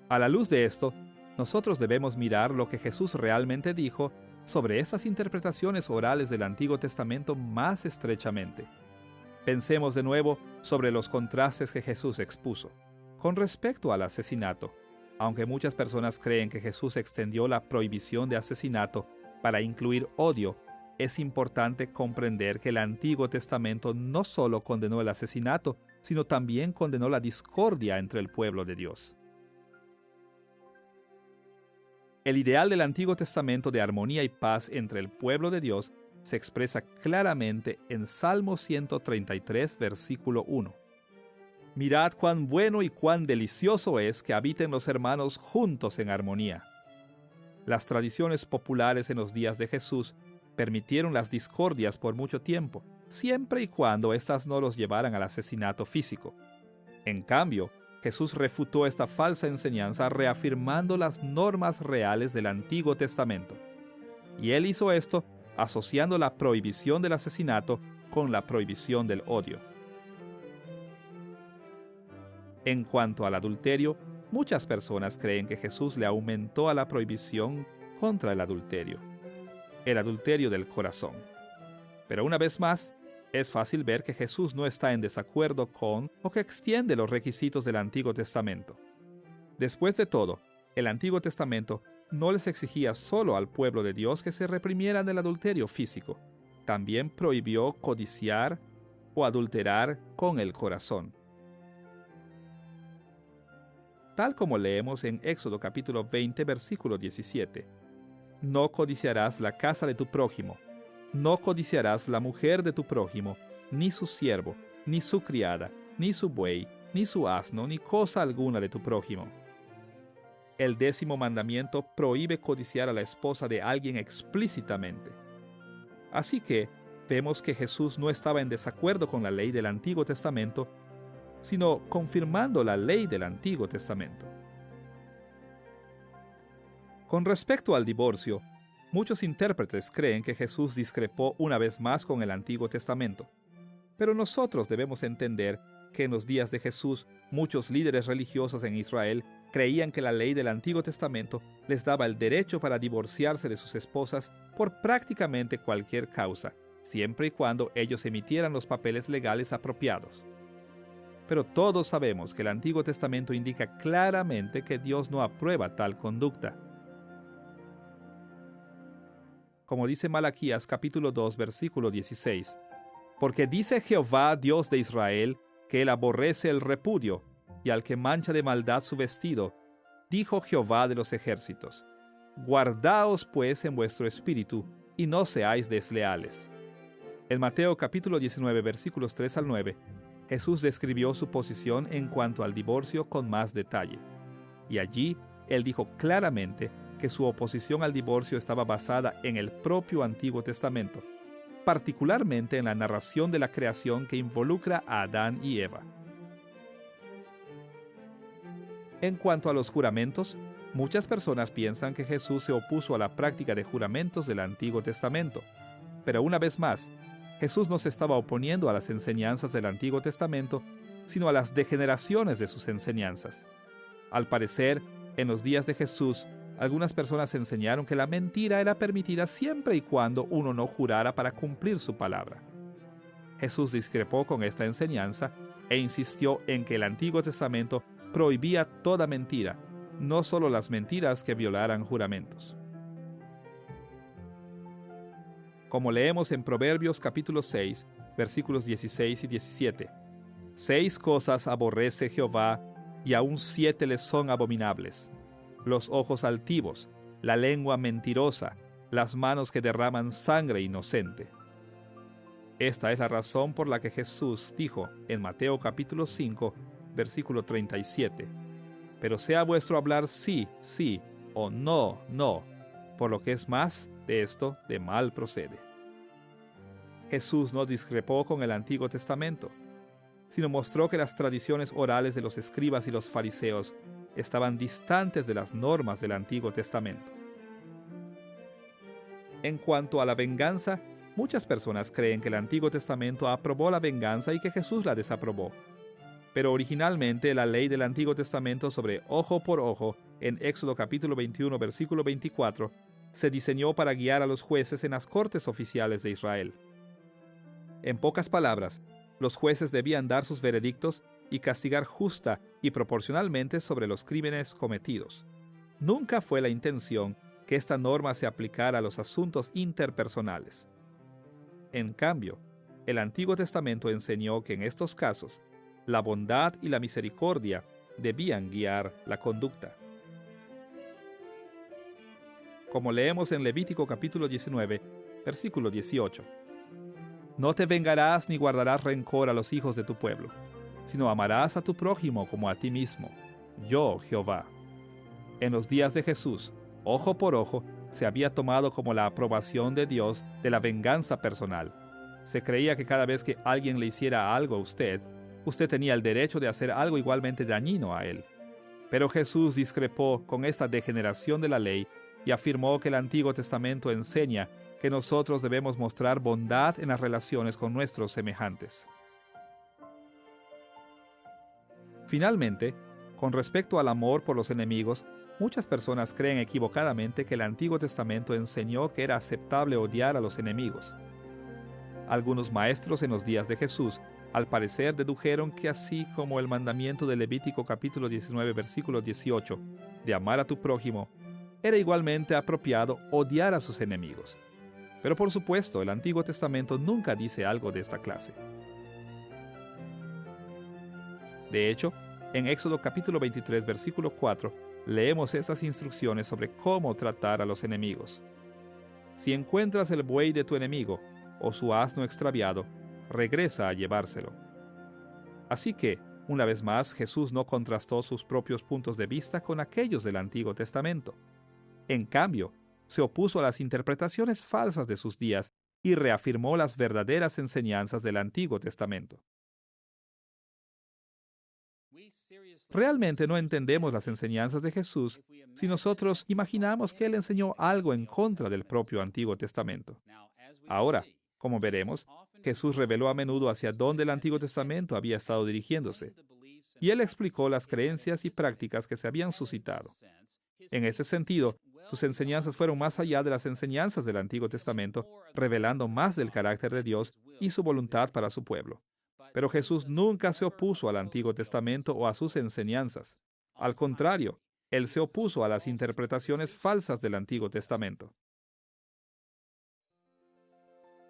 Speaker 1: A la luz de esto, nosotros debemos mirar lo que Jesús realmente dijo sobre estas interpretaciones orales del Antiguo Testamento más estrechamente. Pensemos de nuevo sobre los contrastes que Jesús expuso. Con respecto al asesinato, aunque muchas personas creen que Jesús extendió la prohibición de asesinato para incluir odio, es importante comprender que el Antiguo Testamento no solo condenó el asesinato, sino también condenó la discordia entre el pueblo de Dios. El ideal del Antiguo Testamento de armonía y paz entre el pueblo de Dios se expresa claramente en Salmo 133, versículo 1. Mirad cuán bueno y cuán delicioso es que habiten los hermanos juntos en armonía. Las tradiciones populares en los días de Jesús permitieron las discordias por mucho tiempo, siempre y cuando éstas no los llevaran al asesinato físico. En cambio, Jesús refutó esta falsa enseñanza reafirmando las normas reales del Antiguo Testamento. Y él hizo esto asociando la prohibición del asesinato con la prohibición del odio. En cuanto al adulterio, muchas personas creen que Jesús le aumentó a la prohibición contra el adulterio del corazón. Pero una vez más, es fácil ver que Jesús no está en desacuerdo con o que extiende los requisitos del Antiguo Testamento. Después de todo, el Antiguo Testamento no les exigía solo al pueblo de Dios que se reprimieran del adulterio físico. También prohibió codiciar o adulterar con el corazón. Tal como leemos en Éxodo capítulo 20, versículo 17. No codiciarás la casa de tu prójimo. No codiciarás la mujer de tu prójimo, ni su siervo, ni su criada, ni su buey, ni su asno, ni cosa alguna de tu prójimo. El 10º mandamiento prohíbe codiciar a la esposa de alguien explícitamente. Así que, vemos que Jesús no estaba en desacuerdo con la ley del Antiguo Testamento, sino confirmando la ley del Antiguo Testamento. Con respecto al divorcio, muchos intérpretes creen que Jesús discrepó una vez más con el Antiguo Testamento. Pero nosotros debemos entender que en los días de Jesús, muchos líderes religiosos en Israel creían que la ley del Antiguo Testamento les daba el derecho para divorciarse de sus esposas por prácticamente cualquier causa, siempre y cuando ellos emitieran los papeles legales apropiados. Pero todos sabemos que el Antiguo Testamento indica claramente que Dios no aprueba tal conducta. Como dice Malaquías capítulo 2, versículo 16, porque dice Jehová, Dios de Israel, que él aborrece el repudio, y al que mancha de maldad su vestido, dijo Jehová de los ejércitos. Guardaos pues en vuestro espíritu, y no seáis desleales. En Mateo capítulo 19, versículos 3 al 9, Jesús describió su posición en cuanto al divorcio con más detalle. Y allí, él dijo claramente que su oposición al divorcio estaba basada en el propio Antiguo Testamento, particularmente en la narración de la creación que involucra a Adán y Eva. En cuanto a los juramentos, muchas personas piensan que Jesús se opuso a la práctica de juramentos del Antiguo Testamento. Pero una vez más, Jesús no se estaba oponiendo a las enseñanzas del Antiguo Testamento, sino a las degeneraciones de sus enseñanzas. Al parecer, en los días de Jesús, algunas personas enseñaron que la mentira era permitida siempre y cuando uno no jurara para cumplir su palabra. Jesús discrepó con esta enseñanza e insistió en que el Antiguo Testamento prohibía toda mentira, no solo las mentiras que violaran juramentos. Como leemos en Proverbios capítulo 6, versículos 16 y 17, 6 cosas aborrece Jehová, y aún 7 les son abominables: los ojos altivos, la lengua mentirosa, las manos que derraman sangre inocente. Esta es la razón por la que Jesús dijo en Mateo capítulo 5, versículo 37, pero sea vuestro hablar sí, sí, o no, no, por lo que es más de esto de mal procede. Jesús no discrepó con el Antiguo Testamento, sino mostró que las tradiciones orales de los escribas y los fariseos estaban distantes de las normas del Antiguo Testamento. En cuanto a la venganza, muchas personas creen que el Antiguo Testamento aprobó la venganza y que Jesús la desaprobó. Pero originalmente la ley del Antiguo Testamento sobre ojo por ojo, en Éxodo capítulo 21, versículo 24, se diseñó para guiar a los jueces en las cortes oficiales de Israel. En pocas palabras, los jueces debían dar sus veredictos y castigar justa y proporcionalmente sobre los crímenes cometidos. Nunca fue la intención que esta norma se aplicara a los asuntos interpersonales. En cambio, el Antiguo Testamento enseñó que en estos casos, la bondad y la misericordia debían guiar la conducta. Como leemos en Levítico capítulo 19, versículo 18. No te vengarás ni guardarás rencor a los hijos de tu pueblo, sino amarás a tu prójimo como a ti mismo, yo Jehová. En los días de Jesús, ojo por ojo, se había tomado como la aprobación de Dios de la venganza personal. Se creía que cada vez que alguien le hiciera algo a usted tenía el derecho de hacer algo igualmente dañino a él. Pero Jesús discrepó con esta degeneración de la ley y afirmó que el Antiguo Testamento enseña que nosotros debemos mostrar bondad en las relaciones con nuestros semejantes. Finalmente, con respecto al amor por los enemigos, muchas personas creen equivocadamente que el Antiguo Testamento enseñó que era aceptable odiar a los enemigos. Algunos maestros en los días de Jesús, al parecer, dedujeron que así como el mandamiento de Levítico capítulo 19, versículo 18, de amar a tu prójimo, era igualmente apropiado odiar a sus enemigos. Pero por supuesto, el Antiguo Testamento nunca dice algo de esta clase. De hecho, en Éxodo capítulo 23, versículo 4, leemos estas instrucciones sobre cómo tratar a los enemigos. Si encuentras el buey de tu enemigo o su asno extraviado, regresa a llevárselo. Así que, una vez más, Jesús no contrastó sus propios puntos de vista con aquellos del Antiguo Testamento. En cambio, se opuso a las interpretaciones falsas de sus días y reafirmó las verdaderas enseñanzas del Antiguo Testamento. Realmente no entendemos las enseñanzas de Jesús si nosotros imaginamos que Él enseñó algo en contra del propio Antiguo Testamento. Ahora, como veremos, Jesús reveló a menudo hacia dónde el Antiguo Testamento había estado dirigiéndose, y Él explicó las creencias y prácticas que se habían suscitado. En ese sentido, sus enseñanzas fueron más allá de las enseñanzas del Antiguo Testamento, revelando más del carácter de Dios y su voluntad para su pueblo. Pero Jesús nunca se opuso al Antiguo Testamento o a sus enseñanzas. Al contrario, Él se opuso a las interpretaciones falsas del Antiguo Testamento.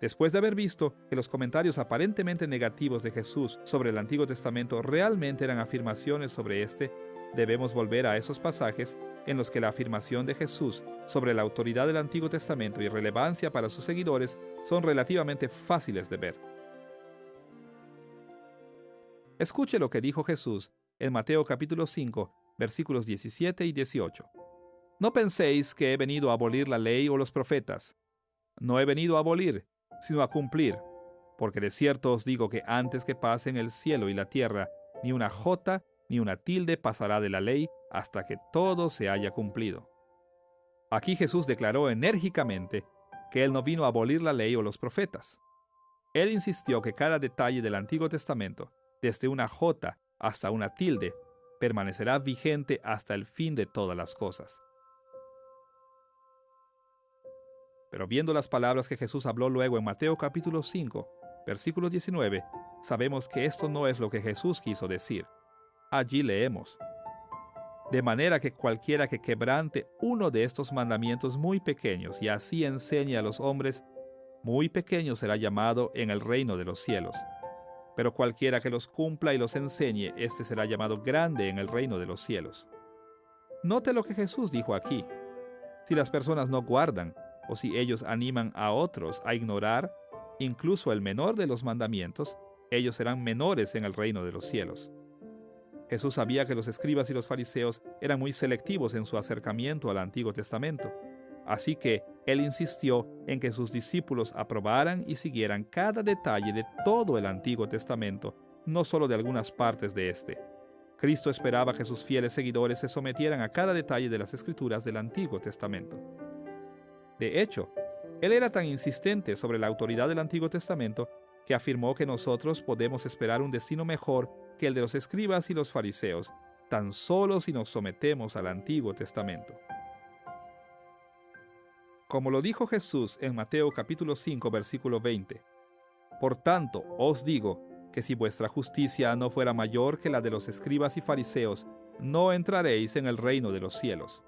Speaker 1: Después de haber visto que los comentarios aparentemente negativos de Jesús sobre el Antiguo Testamento realmente eran afirmaciones sobre este, debemos volver a esos pasajes en los que la afirmación de Jesús sobre la autoridad del Antiguo Testamento y relevancia para sus seguidores son relativamente fáciles de ver. Escuche lo que dijo Jesús en Mateo capítulo 5, versículos 17 y 18. No penséis que he venido a abolir la ley o los profetas. No he venido a abolir, sino a cumplir. Porque de cierto os digo que antes que pasen el cielo y la tierra, ni una jota ni una tilde pasará de la ley hasta que todo se haya cumplido. Aquí Jesús declaró enérgicamente que Él no vino a abolir la ley o los profetas. Él insistió que cada detalle del Antiguo Testamento, desde una jota hasta una tilde, permanecerá vigente hasta el fin de todas las cosas. Pero viendo las palabras que Jesús habló luego en Mateo capítulo 5, versículo 19, sabemos que esto no es lo que Jesús quiso decir. Allí leemos: de manera que cualquiera que quebrante uno de estos mandamientos muy pequeños y así enseñe a los hombres, muy pequeño será llamado en el reino de los cielos. Pero cualquiera que los cumpla y los enseñe, éste será llamado grande en el reino de los cielos. Note lo que Jesús dijo aquí. Si las personas no guardan, o si ellos animan a otros a ignorar incluso el menor de los mandamientos, ellos serán menores en el reino de los cielos. Jesús sabía que los escribas y los fariseos eran muy selectivos en su acercamiento al Antiguo Testamento. Así que Él insistió en que sus discípulos aprobaran y siguieran cada detalle de todo el Antiguo Testamento, no solo de algunas partes de este. Cristo esperaba que sus fieles seguidores se sometieran a cada detalle de las Escrituras del Antiguo Testamento. De hecho, Él era tan insistente sobre la autoridad del Antiguo Testamento que afirmó que nosotros podemos esperar un destino mejor que el de los escribas y los fariseos, tan solo si nos sometemos al Antiguo Testamento. Como lo dijo Jesús en Mateo capítulo 5, versículo 20, por tanto, os digo que si vuestra justicia no fuera mayor que la de los escribas y fariseos, no entraréis en el reino de los cielos.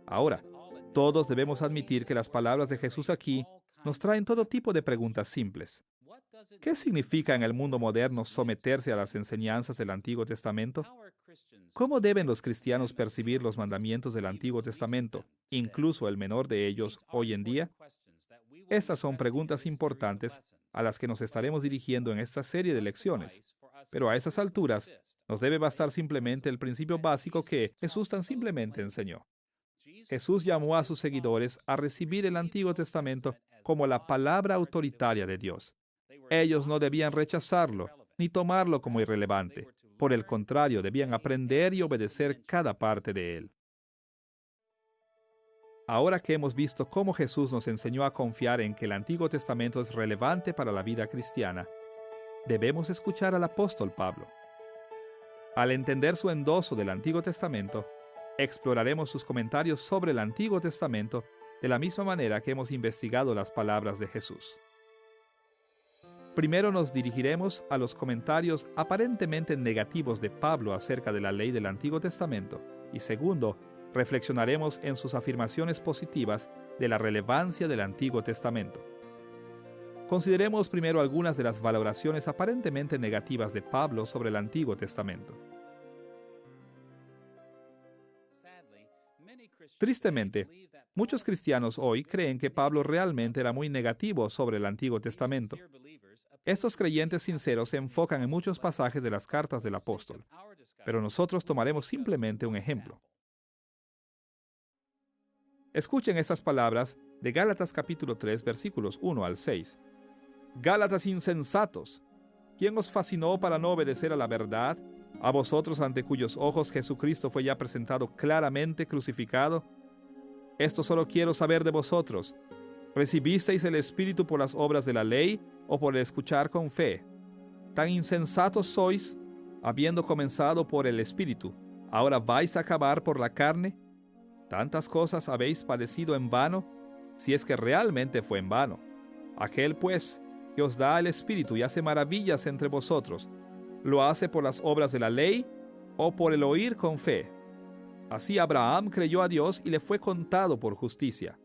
Speaker 1: Ahora, todos debemos admitir que las palabras de Jesús aquí nos traen todo tipo de preguntas simples. ¿Qué significa en el mundo moderno someterse a las enseñanzas del Antiguo Testamento? ¿Cómo deben los cristianos percibir los mandamientos del Antiguo Testamento, incluso el menor de ellos, hoy en día? Estas son preguntas importantes a las que nos estaremos dirigiendo en esta serie de lecciones. Pero a esas alturas, nos debe bastar simplemente el principio básico que Jesús tan simplemente enseñó. Jesús llamó a sus seguidores a recibir el Antiguo Testamento como la palabra autoritaria de Dios. Ellos no debían rechazarlo ni tomarlo como irrelevante. Por el contrario, debían aprender y obedecer cada parte de él. Ahora que hemos visto cómo Jesús nos enseñó a confiar en que el Antiguo Testamento es relevante para la vida cristiana, debemos escuchar al apóstol Pablo. Al entender su endoso del Antiguo Testamento, exploraremos sus comentarios sobre el Antiguo Testamento de la misma manera que hemos investigado las palabras de Jesús. Primero nos dirigiremos a los comentarios aparentemente negativos de Pablo acerca de la ley del Antiguo Testamento y segundo, reflexionaremos en sus afirmaciones positivas de la relevancia del Antiguo Testamento. Consideremos primero algunas de las valoraciones aparentemente negativas de Pablo sobre el Antiguo Testamento. Tristemente, muchos cristianos hoy creen que Pablo realmente era muy negativo sobre el Antiguo Testamento. Estos creyentes sinceros se enfocan en muchos pasajes de las cartas del apóstol, pero nosotros tomaremos simplemente un ejemplo. Escuchen estas palabras de Gálatas capítulo 3, versículos 1 al 6. Gálatas insensatos, ¿quién os fascinó para no obedecer a la verdad? A vosotros ante cuyos ojos Jesucristo fue ya presentado claramente crucificado. Esto solo quiero saber de vosotros. ¿Recibisteis el Espíritu por las obras de la ley o por el escuchar con fe? Tan insensatos sois, habiendo comenzado por el Espíritu, ¿ahora vais a acabar por la carne? ¿Tantas cosas habéis padecido en vano? Si es que realmente fue en vano. Aquel, pues, que os da el Espíritu y hace maravillas entre vosotros, ¿lo hace por las obras de la ley o por el oír con fe? Así Abraham creyó a Dios y le fue contado por justicia.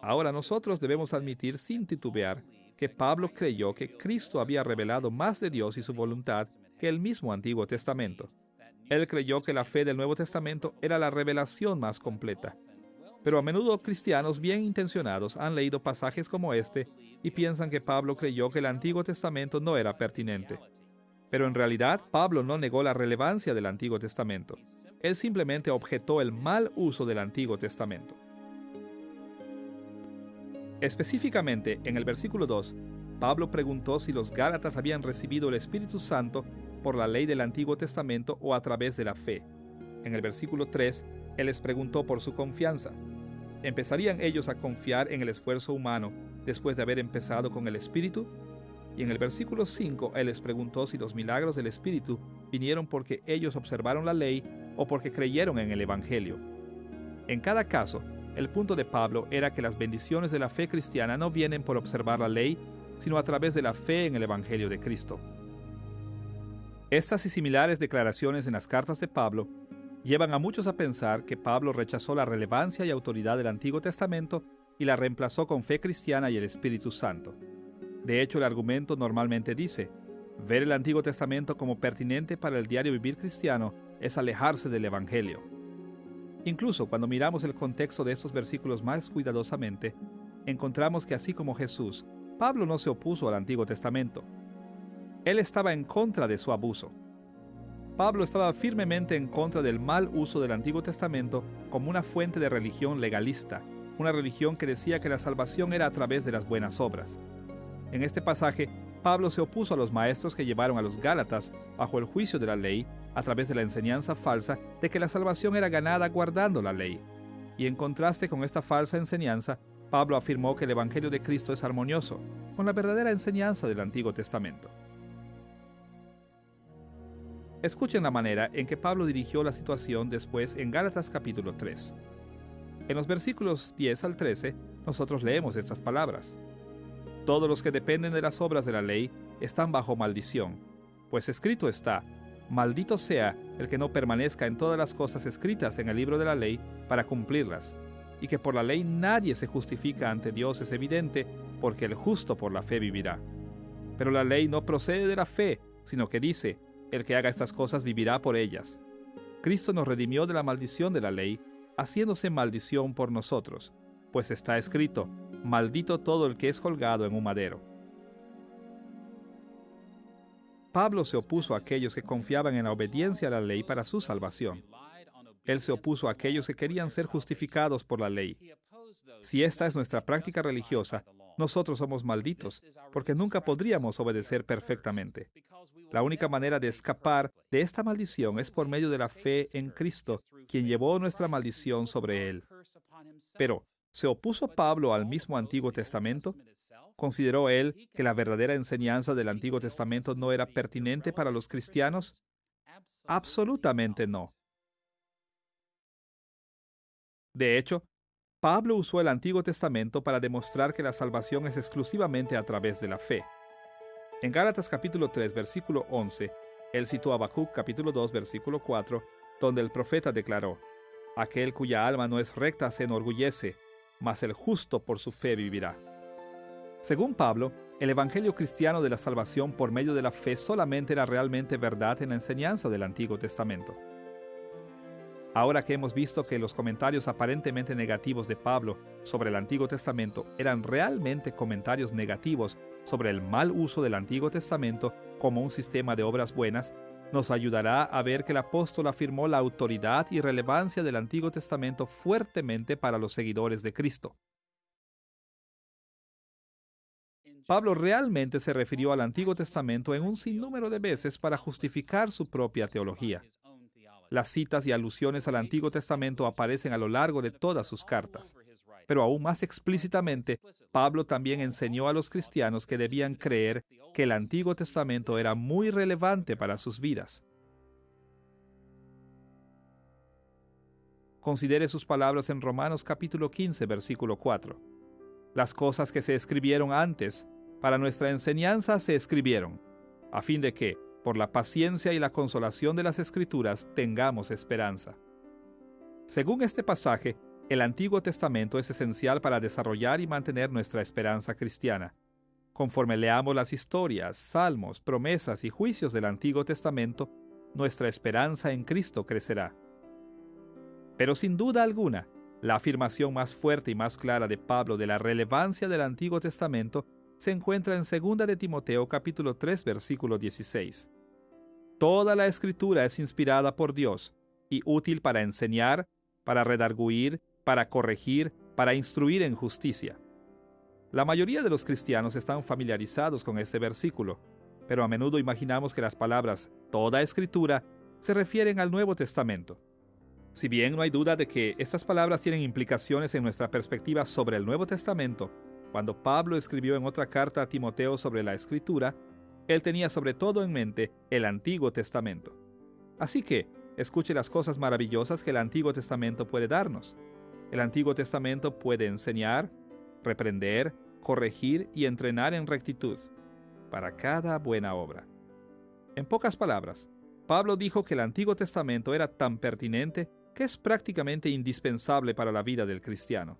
Speaker 1: Ahora nosotros debemos admitir sin titubear que Pablo creyó que Cristo había revelado más de Dios y su voluntad que el mismo Antiguo Testamento. Él creyó que la fe del Nuevo Testamento era la revelación más completa. Pero a menudo cristianos bien intencionados han leído pasajes como este y piensan que Pablo creyó que el Antiguo Testamento no era pertinente. Pero en realidad, Pablo no negó la relevancia del Antiguo Testamento. Él simplemente objetó el mal uso del Antiguo Testamento. Específicamente, en el versículo 2, Pablo preguntó si los Gálatas habían recibido el Espíritu Santo por la ley del Antiguo Testamento o a través de la fe. En el versículo 3, él les preguntó por su confianza. ¿Empezarían ellos a confiar en el esfuerzo humano después de haber empezado con el Espíritu? Y en el versículo 5, él les preguntó si los milagros del Espíritu vinieron porque ellos observaron la ley o porque creyeron en el Evangelio. En cada caso, el punto de Pablo era que las bendiciones de la fe cristiana no vienen por observar la ley, sino a través de la fe en el Evangelio de Cristo. Estas y similares declaraciones en las cartas de Pablo llevan a muchos a pensar que Pablo rechazó la relevancia y autoridad del Antiguo Testamento y la reemplazó con fe cristiana y el Espíritu Santo. De hecho, el argumento normalmente dice: ver el Antiguo Testamento como pertinente para el diario vivir cristiano es alejarse del Evangelio. Incluso cuando miramos el contexto de estos versículos más cuidadosamente, encontramos que así como Jesús, Pablo no se opuso al Antiguo Testamento. Él estaba en contra de su abuso. Pablo estaba firmemente en contra del mal uso del Antiguo Testamento como una fuente de religión legalista, una religión que decía que la salvación era a través de las buenas obras. En este pasaje, Pablo se opuso a los maestros que llevaron a los Gálatas bajo el juicio de la ley a través de la enseñanza falsa de que la salvación era ganada guardando la ley. Y en contraste con esta falsa enseñanza, Pablo afirmó que el Evangelio de Cristo es armonioso con la verdadera enseñanza del Antiguo Testamento. Escuchen la manera en que Pablo dirigió la situación después en Gálatas capítulo 3. En los versículos 10 al 13, nosotros leemos estas palabras. Todos los que dependen de las obras de la ley están bajo maldición, pues escrito está: maldito sea el que no permanezca en todas las cosas escritas en el libro de la ley para cumplirlas. Y que por la ley nadie se justifica ante Dios es evidente, porque el justo por la fe vivirá. Pero la ley no procede de la fe, sino que dice: el que haga estas cosas vivirá por ellas. Cristo nos redimió de la maldición de la ley, haciéndose maldición por nosotros, pues está escrito: maldito todo el que es colgado en un madero. Pablo se opuso a aquellos que confiaban en la obediencia a la ley para su salvación. Él se opuso a aquellos que querían ser justificados por la ley. Si esta es nuestra práctica religiosa, nosotros somos malditos, porque nunca podríamos obedecer perfectamente. La única manera de escapar de esta maldición es por medio de la fe en Cristo, quien llevó nuestra maldición sobre él. Pero, ¿se opuso Pablo al mismo Antiguo Testamento? ¿Consideró él que la verdadera enseñanza del Antiguo Testamento no era pertinente para los cristianos? Absolutamente no. De hecho, Pablo usó el Antiguo Testamento para demostrar que la salvación es exclusivamente a través de la fe. En Gálatas capítulo 3, versículo 11, él citó a Habacuc capítulo 2, versículo 4, donde el profeta declaró: aquel cuya alma no es recta se enorgullece, mas el justo por su fe vivirá. Según Pablo, el evangelio cristiano de la salvación por medio de la fe solamente era realmente verdad en la enseñanza del Antiguo Testamento. Ahora que hemos visto que los comentarios aparentemente negativos de Pablo sobre el Antiguo Testamento eran realmente comentarios negativos sobre el mal uso del Antiguo Testamento como un sistema de obras buenas, nos ayudará a ver que el apóstol afirmó la autoridad y relevancia del Antiguo Testamento fuertemente para los seguidores de Cristo. Pablo realmente se refirió al Antiguo Testamento en un sinnúmero de veces para justificar su propia teología. Las citas y alusiones al Antiguo Testamento aparecen a lo largo de todas sus cartas. Pero aún más explícitamente, Pablo también enseñó a los cristianos que debían creer que el Antiguo Testamento era muy relevante para sus vidas. Considere sus palabras en Romanos capítulo 15, versículo 4. Las cosas que se escribieron antes, para nuestra enseñanza se escribieron, a fin de que, por la paciencia y la consolación de las Escrituras, tengamos esperanza. Según este pasaje, el Antiguo Testamento es esencial para desarrollar y mantener nuestra esperanza cristiana. Conforme leamos las historias, salmos, promesas y juicios del Antiguo Testamento, nuestra esperanza en Cristo crecerá. Pero sin duda alguna, la afirmación más fuerte y más clara de Pablo de la relevancia del Antiguo Testamento se encuentra en 2 de Timoteo capítulo 3 versículo 16. Toda la Escritura es inspirada por Dios y útil para enseñar, para redarguir, para corregir, para instruir en justicia. La mayoría de los cristianos están familiarizados con este versículo, pero a menudo imaginamos que las palabras toda Escritura se refieren al Nuevo Testamento. Si bien no hay duda de que estas palabras tienen implicaciones en nuestra perspectiva sobre el Nuevo Testamento, cuando Pablo escribió en otra carta a Timoteo sobre la Escritura, él tenía sobre todo en mente el Antiguo Testamento. Así que, escuche las cosas maravillosas que el Antiguo Testamento puede darnos. El Antiguo Testamento puede enseñar, reprender, corregir y entrenar en rectitud, para cada buena obra. En pocas palabras, Pablo dijo que el Antiguo Testamento era tan pertinente que es prácticamente indispensable para la vida del cristiano.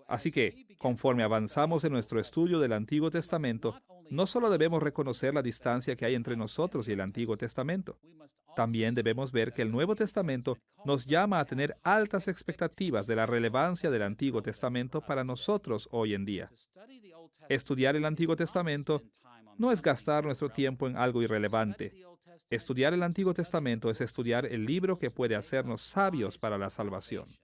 Speaker 1: Así que, conforme avanzamos en nuestro estudio del Antiguo Testamento, no solo debemos reconocer la distancia que hay entre nosotros y el Antiguo Testamento, también debemos ver que el Nuevo Testamento nos llama a tener altas expectativas de la relevancia del Antiguo Testamento para nosotros hoy en día. Estudiar el Antiguo Testamento no es gastar nuestro tiempo en algo irrelevante. Estudiar el Antiguo Testamento es estudiar el libro que puede hacernos sabios para la salvación.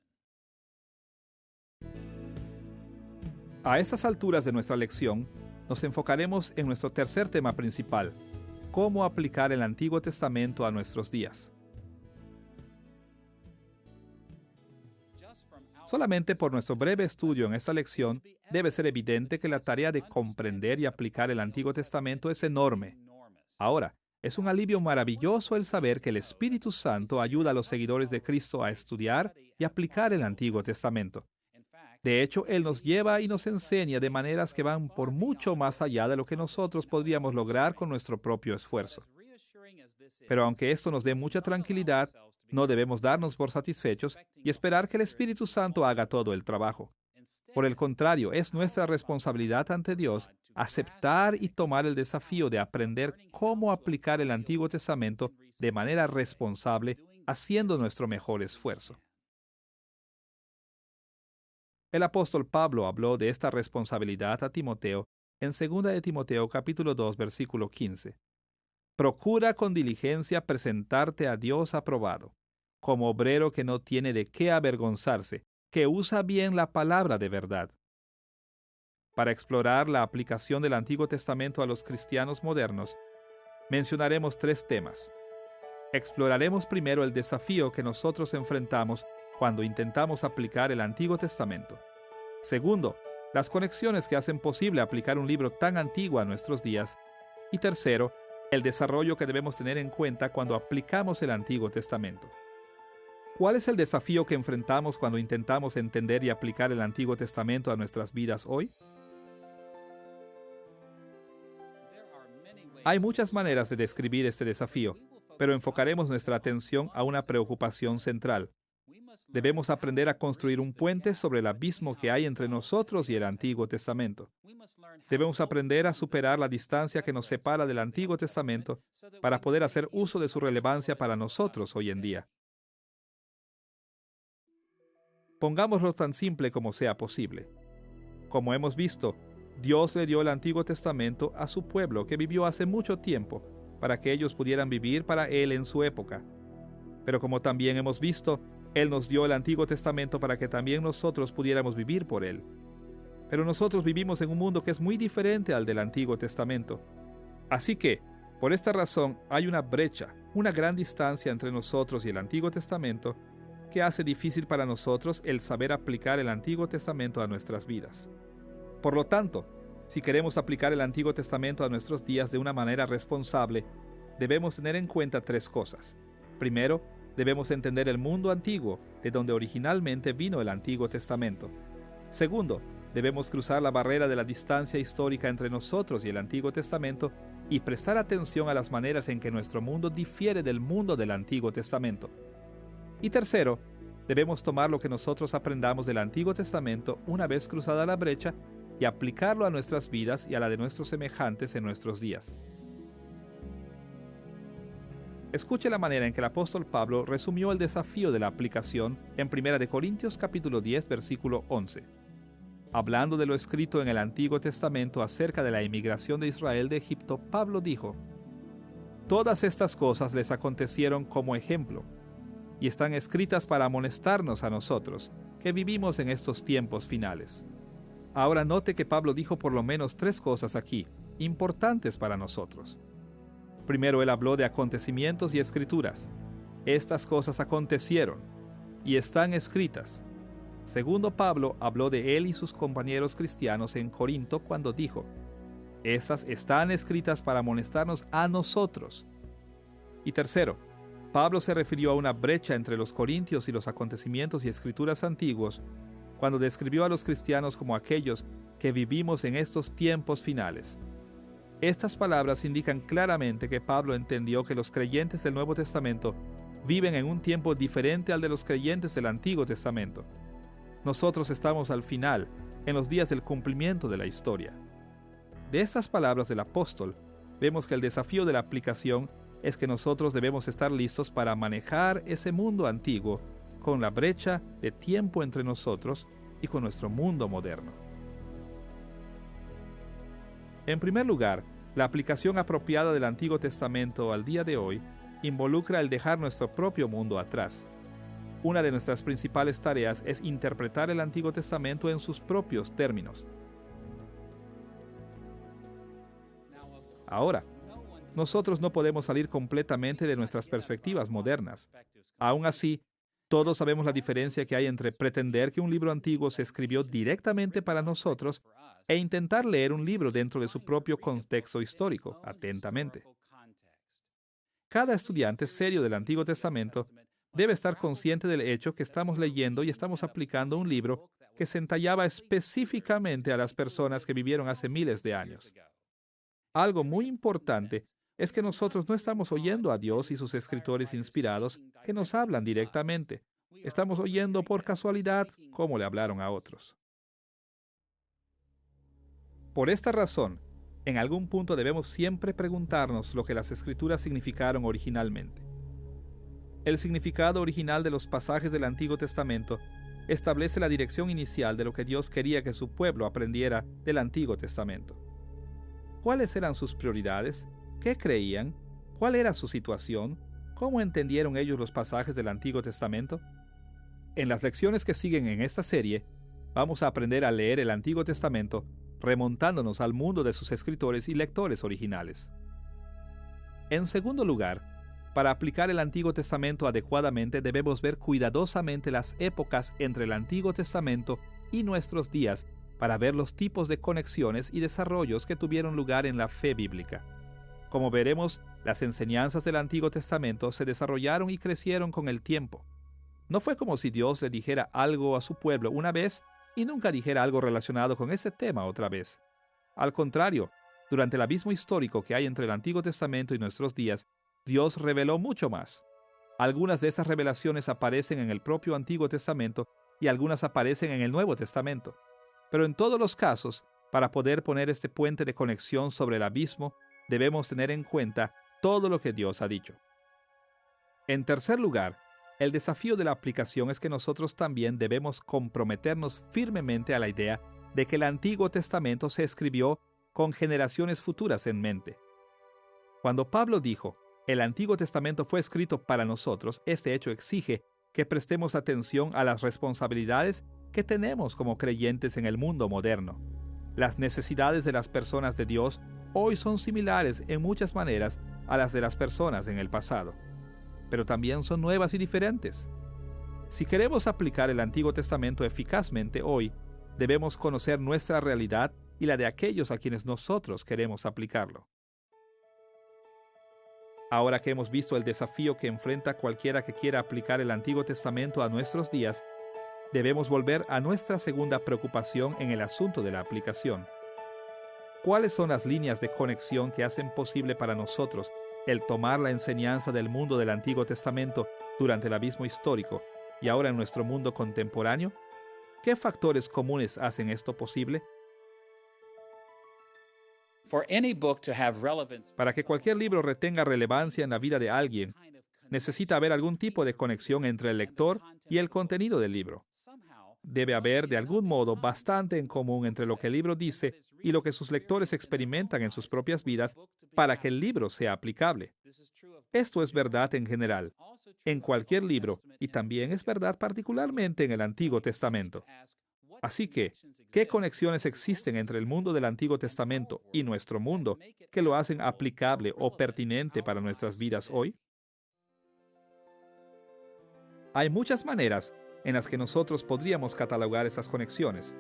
Speaker 1: A estas alturas de nuestra lección, nos enfocaremos en nuestro tercer tema principal: cómo aplicar el Antiguo Testamento a nuestros días. Solamente por nuestro breve estudio en esta lección, debe ser evidente que la tarea de comprender y aplicar el Antiguo Testamento es enorme. Ahora, es un alivio maravilloso el saber que el Espíritu Santo ayuda a los seguidores de Cristo a estudiar y aplicar el Antiguo Testamento. De hecho, Él nos lleva y nos enseña de maneras que van por mucho más allá de lo que nosotros podríamos lograr con nuestro propio esfuerzo. Pero aunque esto nos dé mucha tranquilidad, no debemos darnos por satisfechos y esperar que el Espíritu Santo haga todo el trabajo. Por el contrario, es nuestra responsabilidad ante Dios aceptar y tomar el desafío de aprender cómo aplicar el Antiguo Testamento de manera responsable, haciendo nuestro mejor esfuerzo. El apóstol Pablo habló de esta responsabilidad a Timoteo en 2 de Timoteo capítulo 2 versículo 15. Procura con diligencia presentarte a Dios aprobado, como obrero que no tiene de qué avergonzarse, que usa bien la palabra de verdad. Para explorar la aplicación del Antiguo Testamento a los cristianos modernos, mencionaremos 3 temas. Exploraremos primero el desafío que nosotros enfrentamos cuando intentamos aplicar el Antiguo Testamento. Segundo, las conexiones que hacen posible aplicar un libro tan antiguo a nuestros días. Y tercero, el desarrollo que debemos tener en cuenta cuando aplicamos el Antiguo Testamento. ¿Cuál es el desafío que enfrentamos cuando intentamos entender y aplicar el Antiguo Testamento a nuestras vidas hoy? Hay muchas maneras de describir este desafío, pero enfocaremos nuestra atención a una preocupación central. Debemos aprender a construir un puente sobre el abismo que hay entre nosotros y el Antiguo Testamento. Debemos aprender a superar la distancia que nos separa del Antiguo Testamento para poder hacer uso de su relevancia para nosotros hoy en día. Pongámoslo tan simple como sea posible. Como hemos visto, Dios le dio el Antiguo Testamento a su pueblo que vivió hace mucho tiempo para que ellos pudieran vivir para Él en su época. Pero como también hemos visto, Él nos dio el Antiguo Testamento para que también nosotros pudiéramos vivir por Él. Pero nosotros vivimos en un mundo que es muy diferente al del Antiguo Testamento. Así que, por esta razón, hay una brecha, una gran distancia entre nosotros y el Antiguo Testamento que hace difícil para nosotros el saber aplicar el Antiguo Testamento a nuestras vidas. Por lo tanto, si queremos aplicar el Antiguo Testamento a nuestros días de una manera responsable, debemos tener en cuenta 3 cosas. Primero, debemos entender el mundo antiguo, de donde originalmente vino el Antiguo Testamento. Segundo, debemos cruzar la barrera de la distancia histórica entre nosotros y el Antiguo Testamento y prestar atención a las maneras en que nuestro mundo difiere del mundo del Antiguo Testamento. Y tercero, debemos tomar lo que nosotros aprendamos del Antiguo Testamento una vez cruzada la brecha y aplicarlo a nuestras vidas y a la de nuestros semejantes en nuestros días. Escuche la manera en que el apóstol Pablo resumió el desafío de la aplicación en 1 Corintios capítulo 10, versículo 11. Hablando de lo escrito en el Antiguo Testamento acerca de la emigración de Israel de Egipto, Pablo dijo: «Todas estas cosas les acontecieron como ejemplo, y están escritas para amonestarnos a nosotros, que vivimos en estos tiempos finales». Ahora note que Pablo dijo por lo menos 3 cosas aquí, importantes para nosotros. Primero, él habló de acontecimientos y escrituras. Estas cosas acontecieron y están escritas. Segundo, Pablo habló de él y sus compañeros cristianos en Corinto cuando dijo: «Estas están escritas para amonestarnos a nosotros». Y tercero, Pablo se refirió a una brecha entre los corintios y los acontecimientos y escrituras antiguos cuando describió a los cristianos como aquellos que vivimos en estos tiempos finales. Estas palabras indican claramente que Pablo entendió que los creyentes del Nuevo Testamento viven en un tiempo diferente al de los creyentes del Antiguo Testamento. Nosotros estamos al final, en los días del cumplimiento de la historia. De estas palabras del apóstol, vemos que el desafío de la aplicación es que nosotros debemos estar listos para manejar ese mundo antiguo con la brecha de tiempo entre nosotros y con nuestro mundo moderno. En primer lugar, la aplicación apropiada del Antiguo Testamento al día de hoy involucra el dejar nuestro propio mundo atrás. Una de nuestras principales tareas es interpretar el Antiguo Testamento en sus propios términos. Ahora, nosotros no podemos salir completamente de nuestras perspectivas modernas. Aún así, todos sabemos la diferencia que hay entre pretender que un libro antiguo se escribió directamente para nosotros e intentar leer un libro dentro de su propio contexto histórico, atentamente. Cada estudiante serio del Antiguo Testamento debe estar consciente del hecho que estamos leyendo y estamos aplicando un libro que se entallaba específicamente a las personas que vivieron hace miles de años. Algo muy importante es que nosotros no estamos oyendo a Dios y sus escritores inspirados que nos hablan directamente. Estamos oyendo por casualidad cómo le hablaron a otros. Por esta razón, en algún punto debemos siempre preguntarnos lo que las escrituras significaron originalmente. El significado original de los pasajes del Antiguo Testamento establece la dirección inicial de lo que Dios quería que su pueblo aprendiera del Antiguo Testamento. ¿Cuáles eran sus prioridades? ¿Qué creían? ¿Cuál era su situación? ¿Cómo entendieron ellos los pasajes del Antiguo Testamento? En las lecciones que siguen en esta serie, vamos a aprender a leer el Antiguo Testamento remontándonos al mundo de sus escritores y lectores originales. En segundo lugar, para aplicar el Antiguo Testamento adecuadamente debemos ver cuidadosamente las épocas entre el Antiguo Testamento y nuestros días para ver los tipos de conexiones y desarrollos que tuvieron lugar en la fe bíblica. Como veremos, las enseñanzas del Antiguo Testamento se desarrollaron y crecieron con el tiempo. No fue como si Dios le dijera algo a su pueblo una vez y nunca dijera algo relacionado con ese tema otra vez. Al contrario, durante el abismo histórico que hay entre el Antiguo Testamento y nuestros días, Dios reveló mucho más. Algunas de estas revelaciones aparecen en el propio Antiguo Testamento y algunas aparecen en el Nuevo Testamento. Pero en todos los casos, para poder poner este puente de conexión sobre el abismo, debemos tener en cuenta todo lo que Dios ha dicho. En tercer lugar, el desafío de la aplicación es que nosotros también debemos comprometernos firmemente a la idea de que el Antiguo Testamento se escribió con generaciones futuras en mente. Cuando Pablo dijo, el Antiguo Testamento fue escrito para nosotros, este hecho exige que prestemos atención a las responsabilidades que tenemos como creyentes en el mundo moderno. Las necesidades de las personas de Dios hoy son similares en muchas maneras a las de las personas en el pasado, pero también son nuevas y diferentes. Si queremos aplicar el Antiguo Testamento eficazmente hoy, debemos conocer nuestra realidad y la de aquellos a quienes nosotros queremos aplicarlo. Ahora que hemos visto el desafío que enfrenta cualquiera que quiera aplicar el Antiguo Testamento a nuestros días, debemos volver a nuestra segunda preocupación en el asunto de la aplicación. ¿Cuáles son las líneas de conexión que hacen posible para nosotros el tomar la enseñanza del mundo del Antiguo Testamento durante el abismo histórico y ahora en nuestro mundo contemporáneo? ¿Qué factores comunes hacen esto posible? Para que cualquier libro retenga relevancia en la vida de alguien, necesita haber algún tipo de conexión entre el lector y el contenido del libro. Debe haber, de algún modo, bastante en común entre lo que el libro dice y lo que sus lectores experimentan en sus propias vidas para que el libro sea aplicable. Esto es verdad en general, en cualquier libro, y también es verdad particularmente en el Antiguo Testamento. Así que, ¿qué conexiones existen entre el mundo del Antiguo Testamento y nuestro mundo que lo hacen aplicable o pertinente para nuestras vidas hoy? Hay muchas maneras en las que nosotros podríamos catalogar estas conexiones,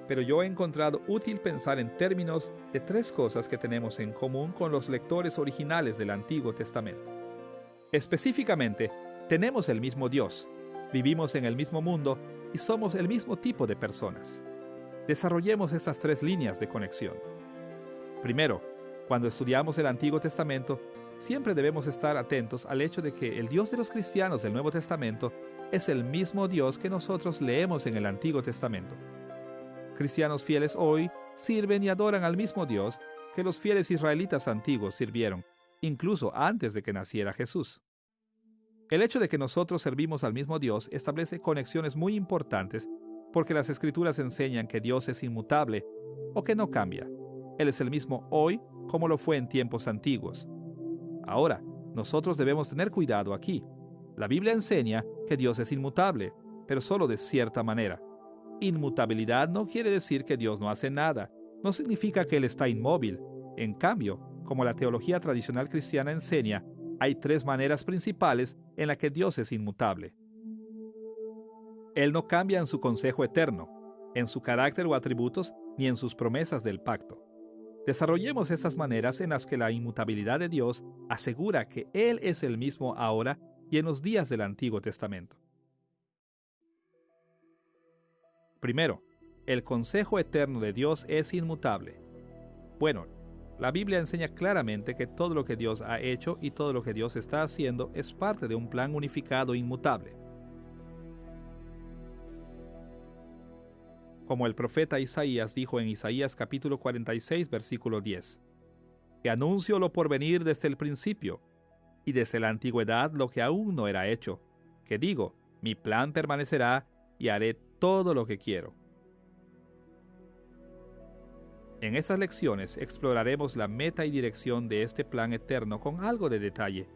Speaker 1: pero yo he encontrado útil pensar en términos de tres cosas que tenemos en común con los lectores originales del Antiguo Testamento. Específicamente, tenemos el mismo Dios, vivimos en el mismo mundo y somos el mismo tipo de personas. Desarrollemos estas tres líneas de conexión. Primero, cuando estudiamos el Antiguo Testamento, siempre debemos estar atentos al hecho de que el Dios de los cristianos del Nuevo Testamento es el mismo Dios que nosotros leemos en el Antiguo Testamento. Cristianos fieles hoy sirven y adoran al mismo Dios que los fieles israelitas antiguos sirvieron, incluso antes de que naciera Jesús. El hecho de que nosotros servimos al mismo Dios establece conexiones muy importantes porque las Escrituras enseñan que Dios es inmutable o que no cambia. Él es el mismo hoy como lo fue en tiempos antiguos. Ahora, nosotros debemos tener cuidado aquí. La Biblia enseña que Dios es inmutable, pero solo de cierta manera. Inmutabilidad no quiere decir que Dios no hace nada. No significa que Él está inmóvil. En cambio, como la teología tradicional cristiana enseña, hay tres maneras principales en las que Dios es inmutable. Él no cambia en su consejo eterno, en su carácter o atributos, ni en sus promesas del pacto. Desarrollemos estas maneras en las que la inmutabilidad de Dios asegura que Él es el mismo ahora y en los días del Antiguo Testamento. Primero, el consejo eterno de Dios es inmutable. Bueno, la Biblia enseña claramente que todo lo que Dios ha hecho y todo lo que Dios está haciendo es parte de un plan unificado inmutable. Como el profeta Isaías dijo en Isaías capítulo 46, versículo 10, que anuncio lo por venir desde el principio, y desde la antigüedad lo que aún no era hecho, que digo, mi plan permanecerá y haré todo lo que quiero. En estas lecciones exploraremos la meta y dirección de este plan eterno con algo de detalle,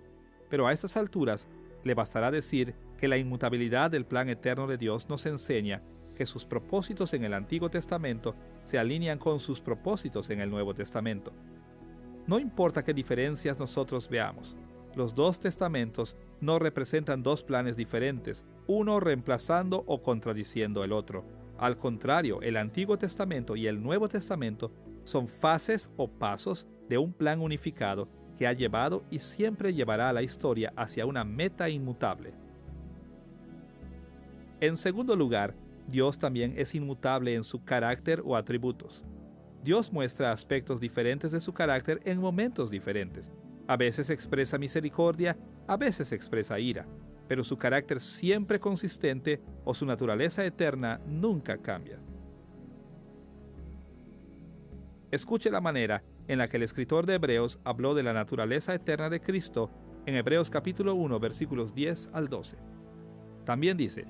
Speaker 1: pero a estas alturas le bastará decir que la inmutabilidad del plan eterno de Dios nos enseña que sus propósitos en el Antiguo Testamento se alinean con sus propósitos en el Nuevo Testamento. No importa qué diferencias nosotros veamos, los dos testamentos no representan dos planes diferentes, uno reemplazando o contradiciendo el otro. Al contrario, el Antiguo Testamento y el Nuevo Testamento son fases o pasos de un plan unificado que ha llevado y siempre llevará a la historia hacia una meta inmutable. En segundo lugar, Dios también es inmutable en su carácter o atributos. Dios muestra aspectos diferentes de su carácter en momentos diferentes. A veces expresa misericordia, a veces expresa ira, pero su carácter siempre consistente o su naturaleza eterna nunca cambia. Escuche la manera en la que el escritor de Hebreos habló de la naturaleza eterna de Cristo en Hebreos capítulo 1, versículos 10 al 12. También dice,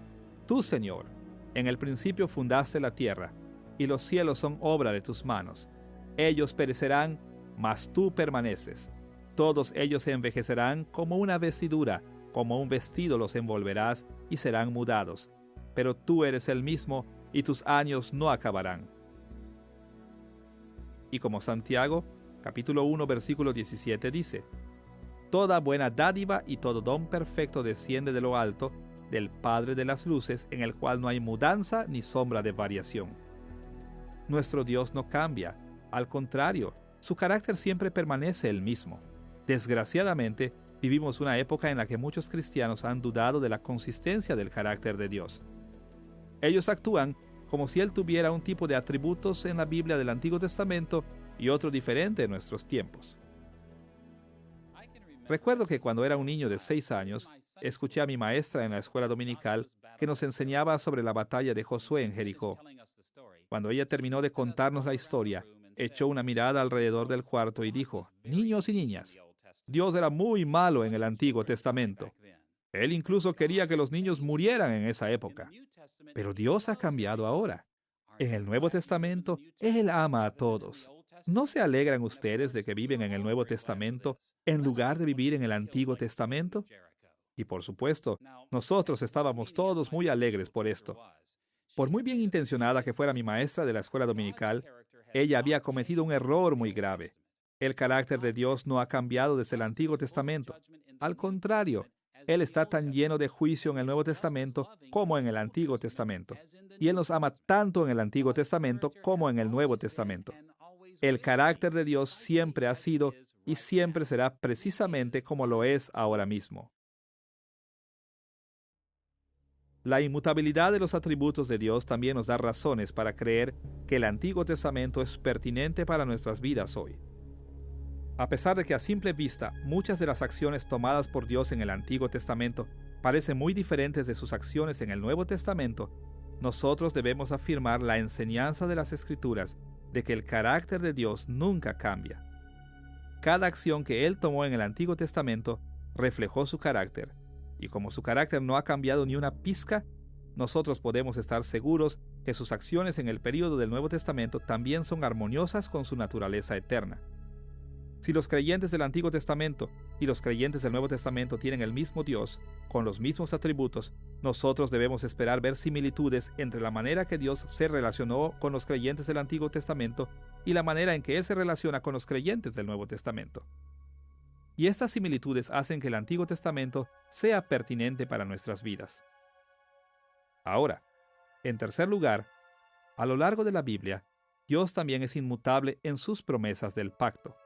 Speaker 1: Tú, Señor, en el principio fundaste la tierra, y los cielos son obra de tus manos. Ellos perecerán, mas tú permaneces. Todos ellos se envejecerán como una vestidura, como un vestido los envolverás y serán mudados. Pero tú eres el mismo y tus años no acabarán. Y como Santiago, capítulo 1, versículo 17 dice: Toda buena dádiva y todo don perfecto desciende de lo alto, del Padre de las luces, en el cual no hay mudanza ni sombra de variación. Nuestro Dios no cambia, al contrario, su carácter siempre permanece el mismo. Desgraciadamente, vivimos una época en la que muchos cristianos han dudado de la consistencia del carácter de Dios. Ellos actúan como si Él tuviera un tipo de atributos en la Biblia del Antiguo Testamento y otro diferente en nuestros tiempos. Recuerdo que cuando era un niño de 6 años, escuché a mi maestra en la escuela dominical que nos enseñaba sobre la batalla de Josué en Jericó. Cuando ella terminó de contarnos la historia, echó una mirada alrededor del cuarto y dijo: «Niños y niñas, Dios era muy malo en el Antiguo Testamento. Él incluso quería que los niños murieran en esa época. Pero Dios ha cambiado ahora. En el Nuevo Testamento, Él ama a todos. ¿No se alegran ustedes de que viven en el Nuevo Testamento en lugar de vivir en el Antiguo Testamento?» Y por supuesto, nosotros estábamos todos muy alegres por esto. Por muy bien intencionada que fuera mi maestra de la escuela dominical, ella había cometido un error muy grave. El carácter de Dios no ha cambiado desde el Antiguo Testamento. Al contrario, Él está tan lleno de juicio en el Nuevo Testamento como en el Antiguo Testamento. Y Él nos ama tanto en el Antiguo Testamento como en el Nuevo Testamento. El carácter de Dios siempre ha sido y siempre será precisamente como lo es ahora mismo. La inmutabilidad de los atributos de Dios también nos da razones para creer que el Antiguo Testamento es pertinente para nuestras vidas hoy. A pesar de que a simple vista muchas de las acciones tomadas por Dios en el Antiguo Testamento parecen muy diferentes de sus acciones en el Nuevo Testamento, nosotros debemos afirmar la enseñanza de las Escrituras de que el carácter de Dios nunca cambia. Cada acción que Él tomó en el Antiguo Testamento reflejó su carácter, y como su carácter no ha cambiado ni una pizca, nosotros podemos estar seguros que sus acciones en el período del Nuevo Testamento también son armoniosas con su naturaleza eterna. Si los creyentes del Antiguo Testamento y los creyentes del Nuevo Testamento tienen el mismo Dios, con los mismos atributos, nosotros debemos esperar ver similitudes entre la manera que Dios se relacionó con los creyentes del Antiguo Testamento y la manera en que Él se relaciona con los creyentes del Nuevo Testamento. Y estas similitudes hacen que el Antiguo Testamento sea pertinente para nuestras vidas. Ahora, en tercer lugar, a lo largo de la Biblia, Dios también es inmutable en sus promesas del pacto.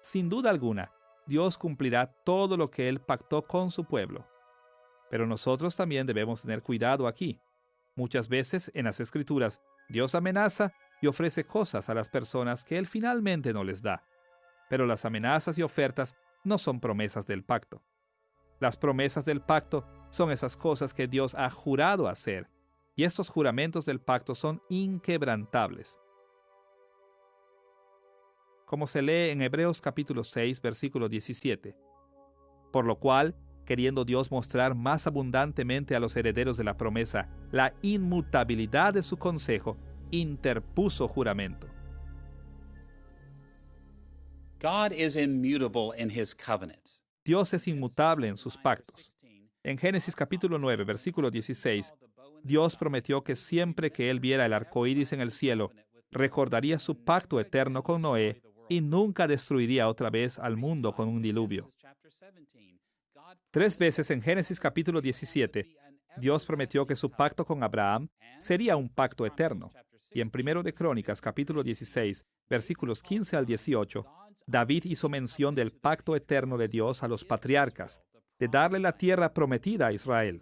Speaker 1: Sin duda alguna, Dios cumplirá todo lo que Él pactó con su pueblo. Pero nosotros también debemos tener cuidado aquí. Muchas veces en las Escrituras, Dios amenaza y ofrece cosas a las personas que Él finalmente no les da. Pero las amenazas y ofertas no son promesas del pacto. Las promesas del pacto son esas cosas que Dios ha jurado hacer, y estos juramentos del pacto son inquebrantables. Como se lee en Hebreos capítulo 6, versículo 17. Por lo cual, queriendo Dios mostrar más abundantemente a los herederos de la promesa la inmutabilidad de su consejo, interpuso juramento.
Speaker 2: God is immutable in his covenant.
Speaker 1: Dios es inmutable en sus pactos. En Génesis capítulo 9, versículo 16, Dios prometió que siempre que Él viera el arco iris en el cielo, recordaría su pacto eterno con Noé y nunca destruiría otra vez al mundo con un diluvio. 3 veces en Génesis capítulo 17, Dios prometió que su pacto con Abraham sería un pacto eterno. Y en 1 de Crónicas capítulo 16, versículos 15 al 18, David hizo mención del pacto eterno de Dios a los patriarcas, de darle la tierra prometida a Israel.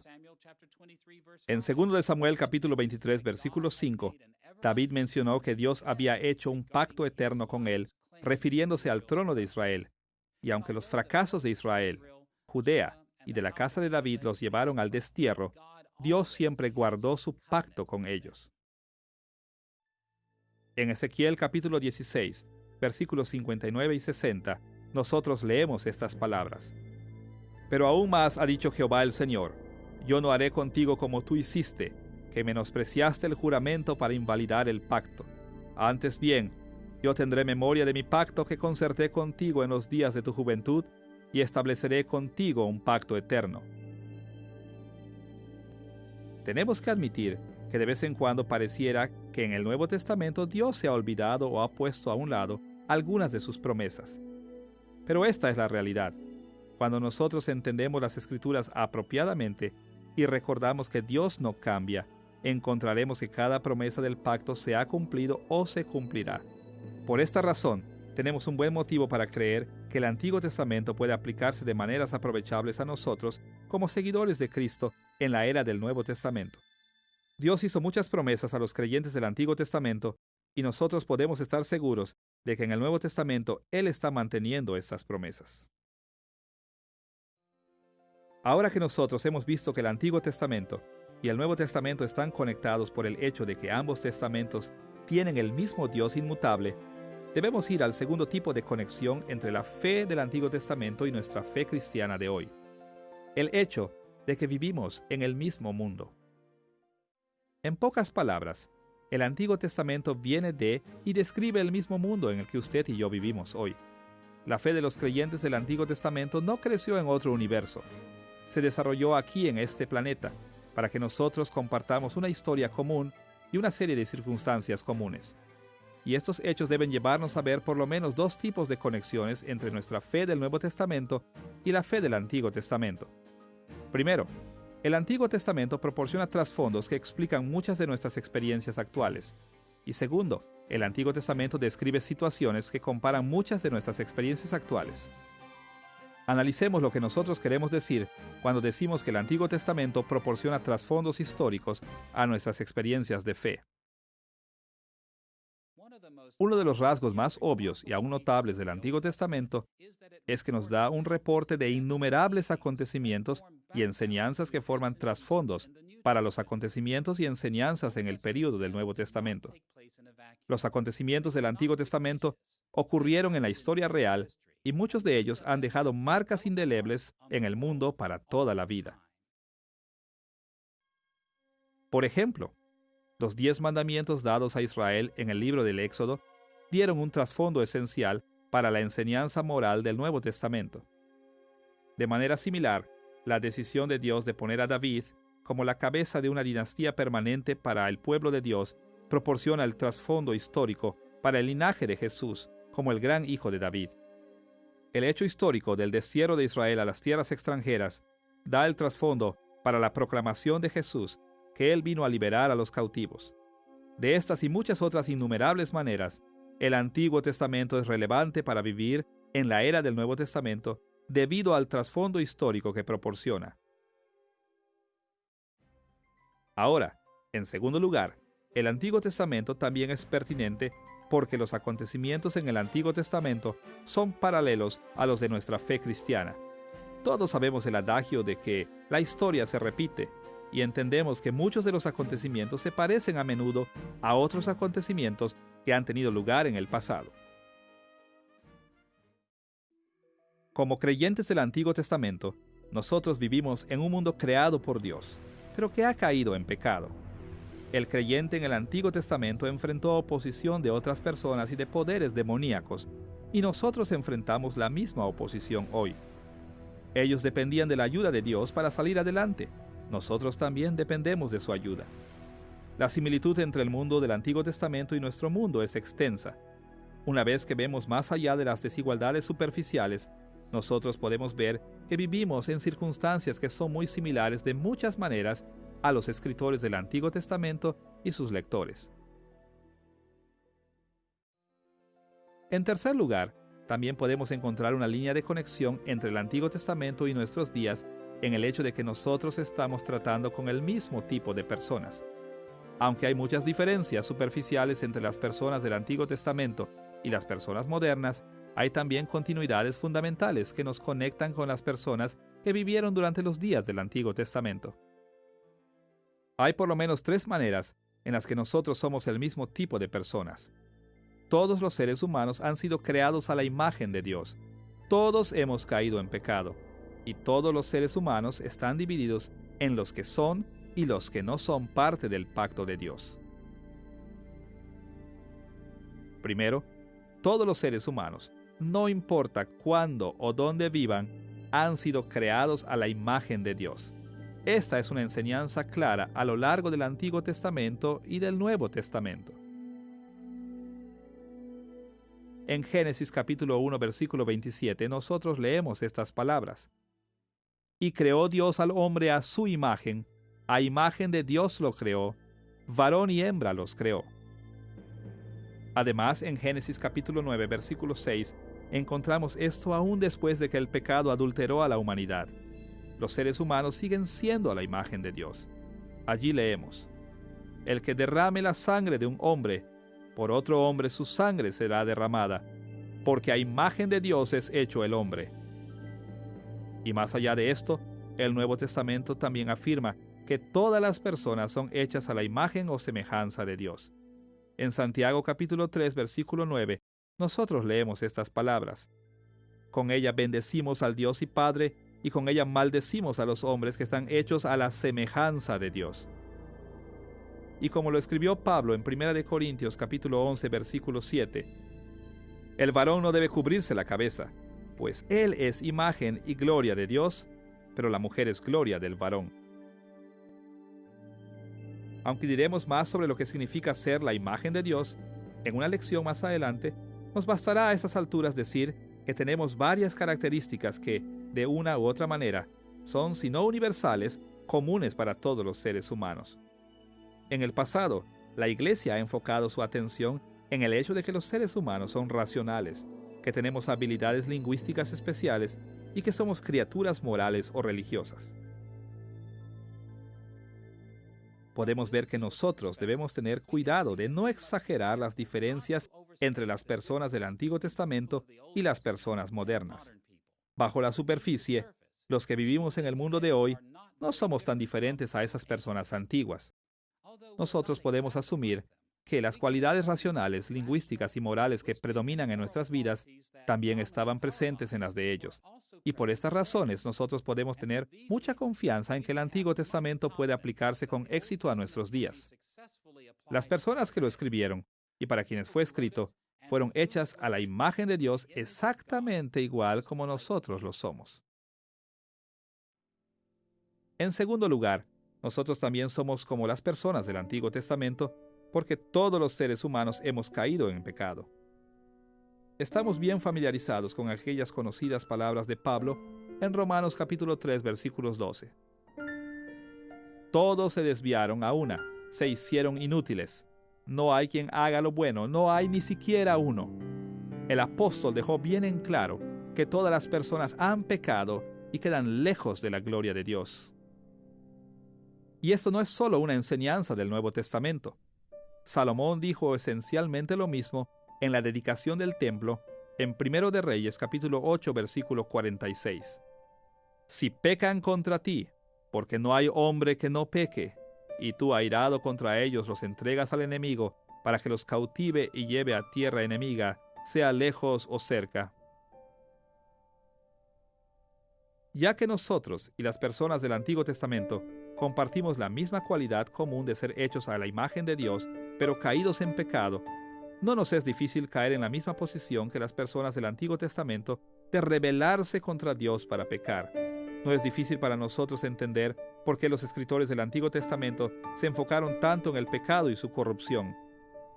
Speaker 1: En 2 de Samuel capítulo 23, versículo 5, David mencionó que Dios había hecho un pacto eterno con él, refiriéndose al trono de Israel. Y aunque los fracasos de Israel, Judea y de la casa de David los llevaron al destierro, Dios siempre guardó su pacto con ellos. En Ezequiel capítulo 16, versículos 59 y 60, nosotros leemos estas palabras. Pero aún más ha dicho Jehová el Señor: yo no haré contigo como tú hiciste, que menospreciaste el juramento para invalidar el pacto. Antes bien, yo tendré memoria de mi pacto que concerté contigo en los días de tu juventud, y estableceré contigo un pacto eterno. Tenemos que admitir que de vez en cuando pareciera que en el Nuevo Testamento Dios se ha olvidado o ha puesto a un lado algunas de sus promesas. Pero esta es la realidad. Cuando nosotros entendemos las Escrituras apropiadamente y recordamos que Dios no cambia, encontraremos que cada promesa del pacto se ha cumplido o se cumplirá. Por esta razón, tenemos un buen motivo para creer que el Antiguo Testamento puede aplicarse de maneras aprovechables a nosotros como seguidores de Cristo en la era del Nuevo Testamento. Dios hizo muchas promesas a los creyentes del Antiguo Testamento y nosotros podemos estar seguros de que en el Nuevo Testamento Él está manteniendo estas promesas. Ahora que nosotros hemos visto que el Antiguo Testamento y el Nuevo Testamento están conectados por el hecho de que ambos testamentos tienen el mismo Dios inmutable, debemos ir al segundo tipo de conexión entre la fe del Antiguo Testamento y nuestra fe cristiana de hoy: el hecho de que vivimos en el mismo mundo. En pocas palabras, el Antiguo Testamento viene de y describe el mismo mundo en el que usted y yo vivimos hoy. La fe de los creyentes del Antiguo Testamento no creció en otro universo. Se desarrolló aquí en este planeta, para que nosotros compartamos una historia común y una serie de circunstancias comunes. Y estos hechos deben llevarnos a ver por lo menos dos tipos de conexiones entre nuestra fe del Nuevo Testamento y la fe del Antiguo Testamento. Primero, el Antiguo Testamento proporciona trasfondos que explican muchas de nuestras experiencias actuales. Y segundo, el Antiguo Testamento describe situaciones que comparan muchas de nuestras experiencias actuales. Analicemos lo que nosotros queremos decir cuando decimos que el Antiguo Testamento proporciona trasfondos históricos a nuestras experiencias de fe. Uno de los rasgos más obvios y aún notables del Antiguo Testamento es que nos da un reporte de innumerables acontecimientos y enseñanzas que forman trasfondos para los acontecimientos y enseñanzas en el período del Nuevo Testamento. Los acontecimientos del Antiguo Testamento ocurrieron en la historia real y muchos de ellos han dejado marcas indelebles en el mundo para toda la vida. Por ejemplo, los 10 mandamientos dados a Israel en el libro del Éxodo dieron un trasfondo esencial para la enseñanza moral del Nuevo Testamento. De manera similar, la decisión de Dios de poner a David como la cabeza de una dinastía permanente para el pueblo de Dios proporciona el trasfondo histórico para el linaje de Jesús como el gran hijo de David. El hecho histórico del destierro de Israel a las tierras extranjeras da el trasfondo para la proclamación de Jesús, que Él vino a liberar a los cautivos. De estas y muchas otras innumerables maneras, el Antiguo Testamento es relevante para vivir en la era del Nuevo Testamento debido al trasfondo histórico que proporciona. Ahora, en segundo lugar, el Antiguo Testamento también es pertinente porque los acontecimientos en el Antiguo Testamento son paralelos a los de nuestra fe cristiana. Todos sabemos el adagio de que la historia se repite, y entendemos que muchos de los acontecimientos se parecen a menudo a otros acontecimientos que han tenido lugar en el pasado. Como creyentes del Antiguo Testamento, nosotros vivimos en un mundo creado por Dios, pero que ha caído en pecado. El creyente en el Antiguo Testamento enfrentó oposición de otras personas y de poderes demoníacos, y nosotros enfrentamos la misma oposición hoy. Ellos dependían de la ayuda de Dios para salir adelante. Nosotros también dependemos de su ayuda. La similitud entre el mundo del Antiguo Testamento y nuestro mundo es extensa. Una vez que vemos más allá de las desigualdades superficiales, nosotros podemos ver que vivimos en circunstancias que son muy similares de muchas maneras a los escritores del Antiguo Testamento y sus lectores. En tercer lugar, también podemos encontrar una línea de conexión entre el Antiguo Testamento y nuestros días en el hecho de que nosotros estamos tratando con el mismo tipo de personas. Aunque hay muchas diferencias superficiales entre las personas del Antiguo Testamento y las personas modernas, hay también continuidades fundamentales que nos conectan con las personas que vivieron durante los días del Antiguo Testamento. Hay por lo menos 3 maneras en las que nosotros somos el mismo tipo de personas. Todos los seres humanos han sido creados a la imagen de Dios. Todos hemos caído en pecado. Y todos los seres humanos están divididos en los que son y los que no son parte del pacto de Dios. Primero, todos los seres humanos, no importa cuándo o dónde vivan, han sido creados a la imagen de Dios. Esta es una enseñanza clara a lo largo del Antiguo Testamento y del Nuevo Testamento. En Génesis capítulo 1, versículo 27, nosotros leemos estas palabras. Y creó Dios al hombre a su imagen, a imagen de Dios lo creó, varón y hembra los creó. Además, en Génesis capítulo 9, versículo 6, encontramos esto aún después de que el pecado adulteró a la humanidad. Los seres humanos siguen siendo a la imagen de Dios. Allí leemos: el que derrame la sangre de un hombre, por otro hombre su sangre será derramada, porque a imagen de Dios es hecho el hombre. Y más allá de esto, el Nuevo Testamento también afirma que todas las personas son hechas a la imagen o semejanza de Dios. En Santiago capítulo 3, versículo 9, nosotros leemos estas palabras: con ella bendecimos al Dios y Padre, y con ella maldecimos a los hombres que están hechos a la semejanza de Dios. Y como lo escribió Pablo en 1 Corintios capítulo 11, versículo 7, el varón no debe cubrirse la cabeza, pues él es imagen y gloria de Dios, pero la mujer es gloria del varón. Aunque diremos más sobre lo que significa ser la imagen de Dios, en una lección más adelante, nos bastará a estas alturas decir que tenemos varias características que, de una u otra manera, son, si no universales, comunes para todos los seres humanos. En el pasado, la Iglesia ha enfocado su atención en el hecho de que los seres humanos son racionales, que tenemos habilidades lingüísticas especiales y que somos criaturas morales o religiosas. Podemos ver que nosotros debemos tener cuidado de no exagerar las diferencias entre las personas del Antiguo Testamento y las personas modernas. Bajo la superficie, los que vivimos en el mundo de hoy no somos tan diferentes a esas personas antiguas. Nosotros podemos asumir que las cualidades racionales, lingüísticas y morales que predominan en nuestras vidas también estaban presentes en las de ellos. Y por estas razones nosotros podemos tener mucha confianza en que el Antiguo Testamento puede aplicarse con éxito a nuestros días. Las personas que lo escribieron y para quienes fue escrito fueron hechas a la imagen de Dios exactamente igual como nosotros lo somos. En segundo lugar, nosotros también somos como las personas del Antiguo Testamento porque todos los seres humanos hemos caído en pecado. Estamos bien familiarizados con aquellas conocidas palabras de Pablo en Romanos capítulo 3, versículos 12. Todos se desviaron a una, se hicieron inútiles. No hay quien haga lo bueno, no hay ni siquiera uno. El apóstol dejó bien en claro que todas las personas han pecado y quedan lejos de la gloria de Dios. Y esto no es solo una enseñanza del Nuevo Testamento. Salomón dijo esencialmente lo mismo en la dedicación del templo en 1 de Reyes capítulo 8, versículo 46. Si pecan contra ti, porque no hay hombre que no peque, y tú airado contra ellos los entregas al enemigo para que los cautive y lleve a tierra enemiga, sea lejos o cerca. Ya que nosotros y las personas del Antiguo Testamento compartimos la misma cualidad común de ser hechos a la imagen de Dios, pero caídos en pecado, no nos es difícil caer en la misma posición que las personas del Antiguo Testamento de rebelarse contra Dios para pecar. No es difícil para nosotros entender por qué los escritores del Antiguo Testamento se enfocaron tanto en el pecado y su corrupción.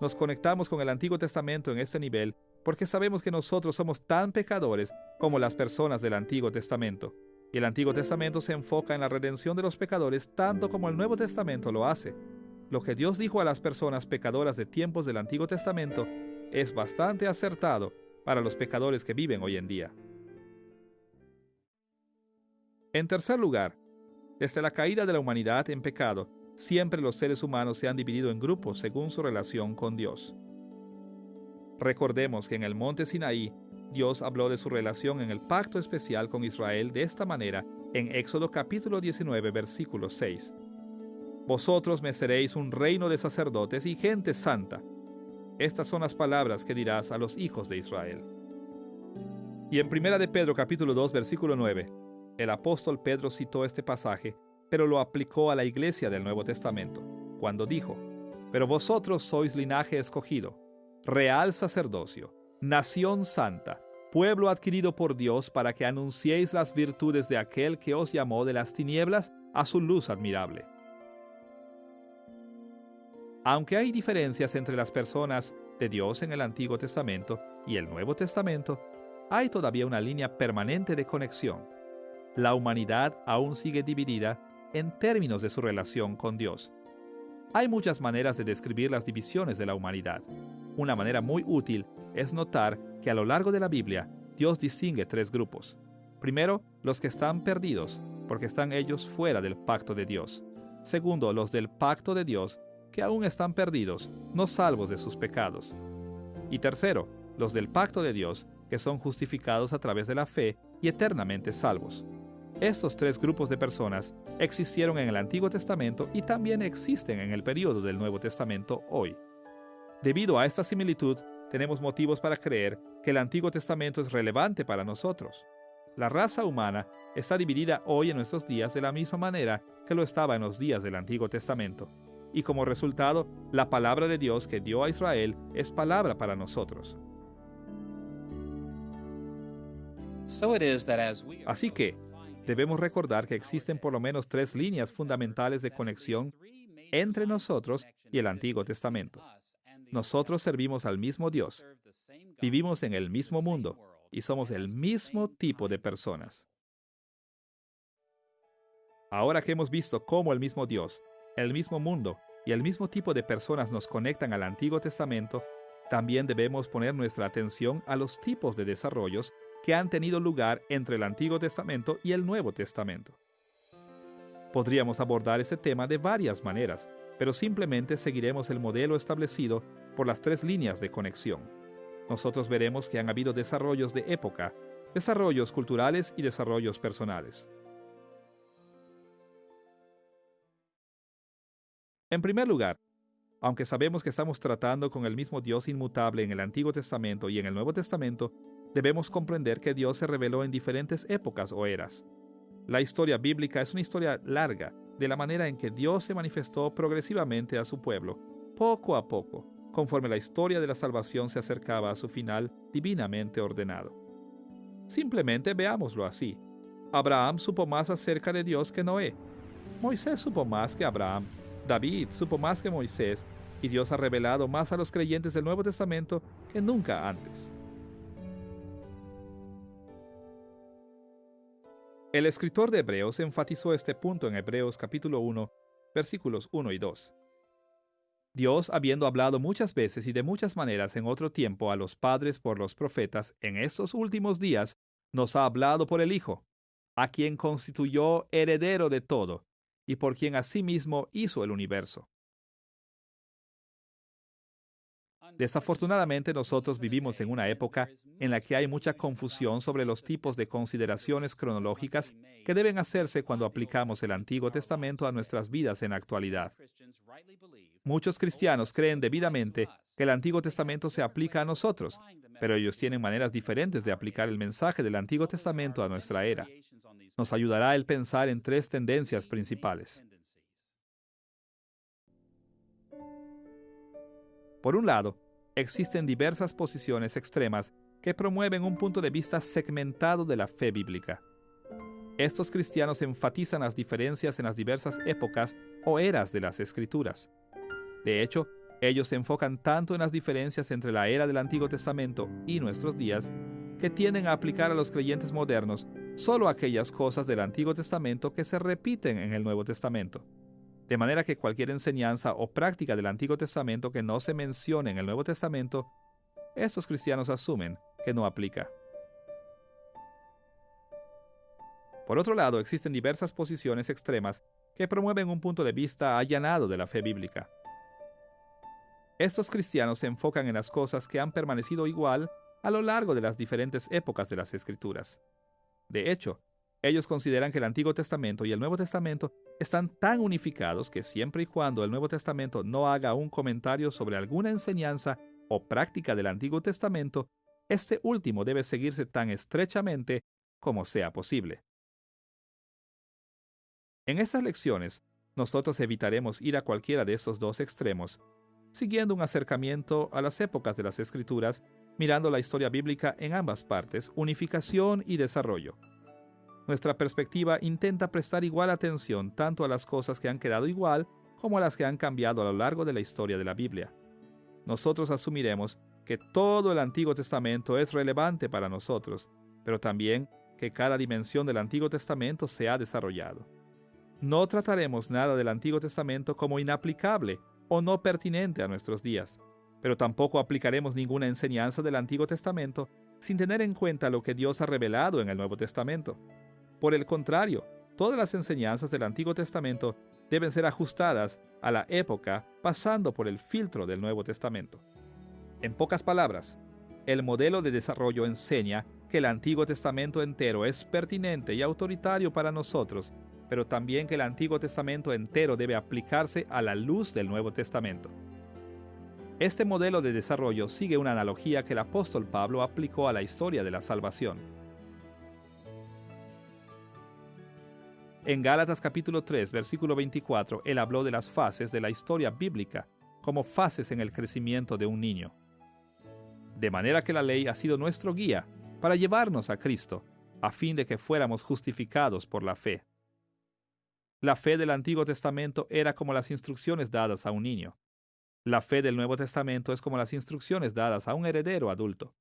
Speaker 1: Nos conectamos con el Antiguo Testamento en este nivel porque sabemos que nosotros somos tan pecadores como las personas del Antiguo Testamento. Y el Antiguo Testamento se enfoca en la redención de los pecadores tanto como el Nuevo Testamento lo hace. Lo que Dios dijo a las personas pecadoras de tiempos del Antiguo Testamento es bastante acertado para los pecadores que viven hoy en día. En tercer lugar, desde la caída de la humanidad en pecado, siempre los seres humanos se han dividido en grupos según su relación con Dios. Recordemos que en el monte Sinaí, Dios habló de su relación en el pacto especial con Israel de esta manera en Éxodo capítulo 19, versículo 6. Vosotros me seréis un reino de sacerdotes y gente santa. Estas son las palabras que dirás a los hijos de Israel. Y en 1 de Pedro capítulo 2, versículo 9, el apóstol Pedro citó este pasaje pero lo aplicó a la iglesia del Nuevo Testamento, cuando dijo: «Pero vosotros sois linaje escogido, real sacerdocio, nación santa, pueblo adquirido por Dios, para que anunciéis las virtudes de aquel que os llamó de las tinieblas a su luz admirable». Aunque hay diferencias entre las personas de Dios en el Antiguo Testamento y el Nuevo Testamento, hay todavía una línea permanente de conexión. La humanidad aún sigue dividida en términos de su relación con Dios. Hay muchas maneras de describir las divisiones de la humanidad. Una manera muy útil es notar que a lo largo de la Biblia, Dios distingue tres grupos. Primero, los que están perdidos, porque están ellos fuera del pacto de Dios. Segundo, los del pacto de Dios, que aún están perdidos, no salvos de sus pecados. Y tercero, los del pacto de Dios, que son justificados a través de la fe y eternamente salvos. Estos tres grupos de personas existieron en el Antiguo Testamento y también existen en el período del Nuevo Testamento hoy. Debido a esta similitud, tenemos motivos para creer que el Antiguo Testamento es relevante para nosotros. La raza humana está dividida hoy en nuestros días de la misma manera que lo estaba en los días del Antiguo Testamento. Y como resultado, la palabra de Dios que dio a Israel es palabra para nosotros. Así que, debemos recordar que existen por lo menos tres líneas fundamentales de conexión entre nosotros y el Antiguo Testamento. Nosotros servimos al mismo Dios, vivimos en el mismo mundo y somos el mismo tipo de personas. Ahora que hemos visto cómo el mismo Dios, el mismo mundo y el mismo tipo de personas nos conectan al Antiguo Testamento, también debemos poner nuestra atención a los tipos de desarrollos que han tenido lugar entre el Antiguo Testamento y el Nuevo Testamento. Podríamos abordar este tema de varias maneras, pero simplemente seguiremos el modelo establecido por las tres líneas de conexión. Nosotros veremos que han habido desarrollos de época, desarrollos culturales y desarrollos personales. En primer lugar, aunque sabemos que estamos tratando con el mismo Dios inmutable en el Antiguo Testamento y en el Nuevo Testamento, debemos comprender que Dios se reveló en diferentes épocas o eras. La historia bíblica es una historia larga de la manera en que Dios se manifestó progresivamente a su pueblo, poco a poco, conforme la historia de la salvación se acercaba a su final divinamente ordenado. Simplemente veámoslo así. Abraham supo más acerca de Dios que Noé. Moisés supo más que Abraham. David supo más que Moisés, y Dios ha revelado más a los creyentes del Nuevo Testamento que nunca antes. El escritor de Hebreos enfatizó este punto en Hebreos capítulo 1, versículos 1 y 2. Dios, habiendo hablado muchas veces y de muchas maneras en otro tiempo a los padres por los profetas, en estos últimos días nos ha hablado por el Hijo, a quien constituyó heredero de todo, y por quien asimismo hizo el universo. Desafortunadamente, nosotros vivimos en una época en la que hay mucha confusión sobre los tipos de consideraciones cronológicas que deben hacerse cuando aplicamos el Antiguo Testamento a nuestras vidas en la actualidad. Muchos cristianos creen debidamente que el Antiguo Testamento se aplica a nosotros, pero ellos tienen maneras diferentes de aplicar el mensaje del Antiguo Testamento a nuestra era. Nos ayudará el pensar en tres tendencias principales. Por un lado, existen diversas posiciones extremas que promueven un punto de vista segmentado de la fe bíblica. Estos cristianos enfatizan las diferencias en las diversas épocas o eras de las Escrituras. De hecho, ellos se enfocan tanto en las diferencias entre la era del Antiguo Testamento y nuestros días, que tienden a aplicar a los creyentes modernos solo aquellas cosas del Antiguo Testamento que se repiten en el Nuevo Testamento. De manera que cualquier enseñanza o práctica del Antiguo Testamento que no se mencione en el Nuevo Testamento, estos cristianos asumen que no aplica. Por otro lado, existen diversas posiciones extremas que promueven un punto de vista allanado de la fe bíblica. Estos cristianos se enfocan en las cosas que han permanecido igual a lo largo de las diferentes épocas de las Escrituras. De hecho, ellos consideran que el Antiguo Testamento y el Nuevo Testamento están tan unificados que siempre y cuando el Nuevo Testamento no haga un comentario sobre alguna enseñanza o práctica del Antiguo Testamento, este último debe seguirse tan estrechamente como sea posible. En estas lecciones, nosotros evitaremos ir a cualquiera de estos dos extremos, siguiendo un acercamiento a las épocas de las Escrituras, mirando la historia bíblica en ambas partes, unificación y desarrollo. Nuestra perspectiva intenta prestar igual atención tanto a las cosas que han quedado igual como a las que han cambiado a lo largo de la historia de la Biblia. Nosotros asumiremos que todo el Antiguo Testamento es relevante para nosotros, pero también que cada dimensión del Antiguo Testamento se ha desarrollado. No trataremos nada del Antiguo Testamento como inaplicable o no pertinente a nuestros días, pero tampoco aplicaremos ninguna enseñanza del Antiguo Testamento sin tener en cuenta lo que Dios ha revelado en el Nuevo Testamento. Por el contrario, todas las enseñanzas del Antiguo Testamento deben ser ajustadas a la época pasando por el filtro del Nuevo Testamento. En pocas palabras, el modelo de desarrollo enseña que el Antiguo Testamento entero es pertinente y autoritario para nosotros, pero también que el Antiguo Testamento entero debe aplicarse a la luz del Nuevo Testamento. Este modelo de desarrollo sigue una analogía que el apóstol Pablo aplicó a la historia de la salvación. En Gálatas capítulo 3, versículo 24, él habló de las fases de la historia bíblica como fases en el crecimiento de un niño. De manera que la ley ha sido nuestro guía para llevarnos a Cristo, a fin de que fuéramos justificados por la fe. La fe del Antiguo Testamento era como las instrucciones dadas a un niño. La fe del Nuevo Testamento es como las instrucciones dadas a un heredero adulto.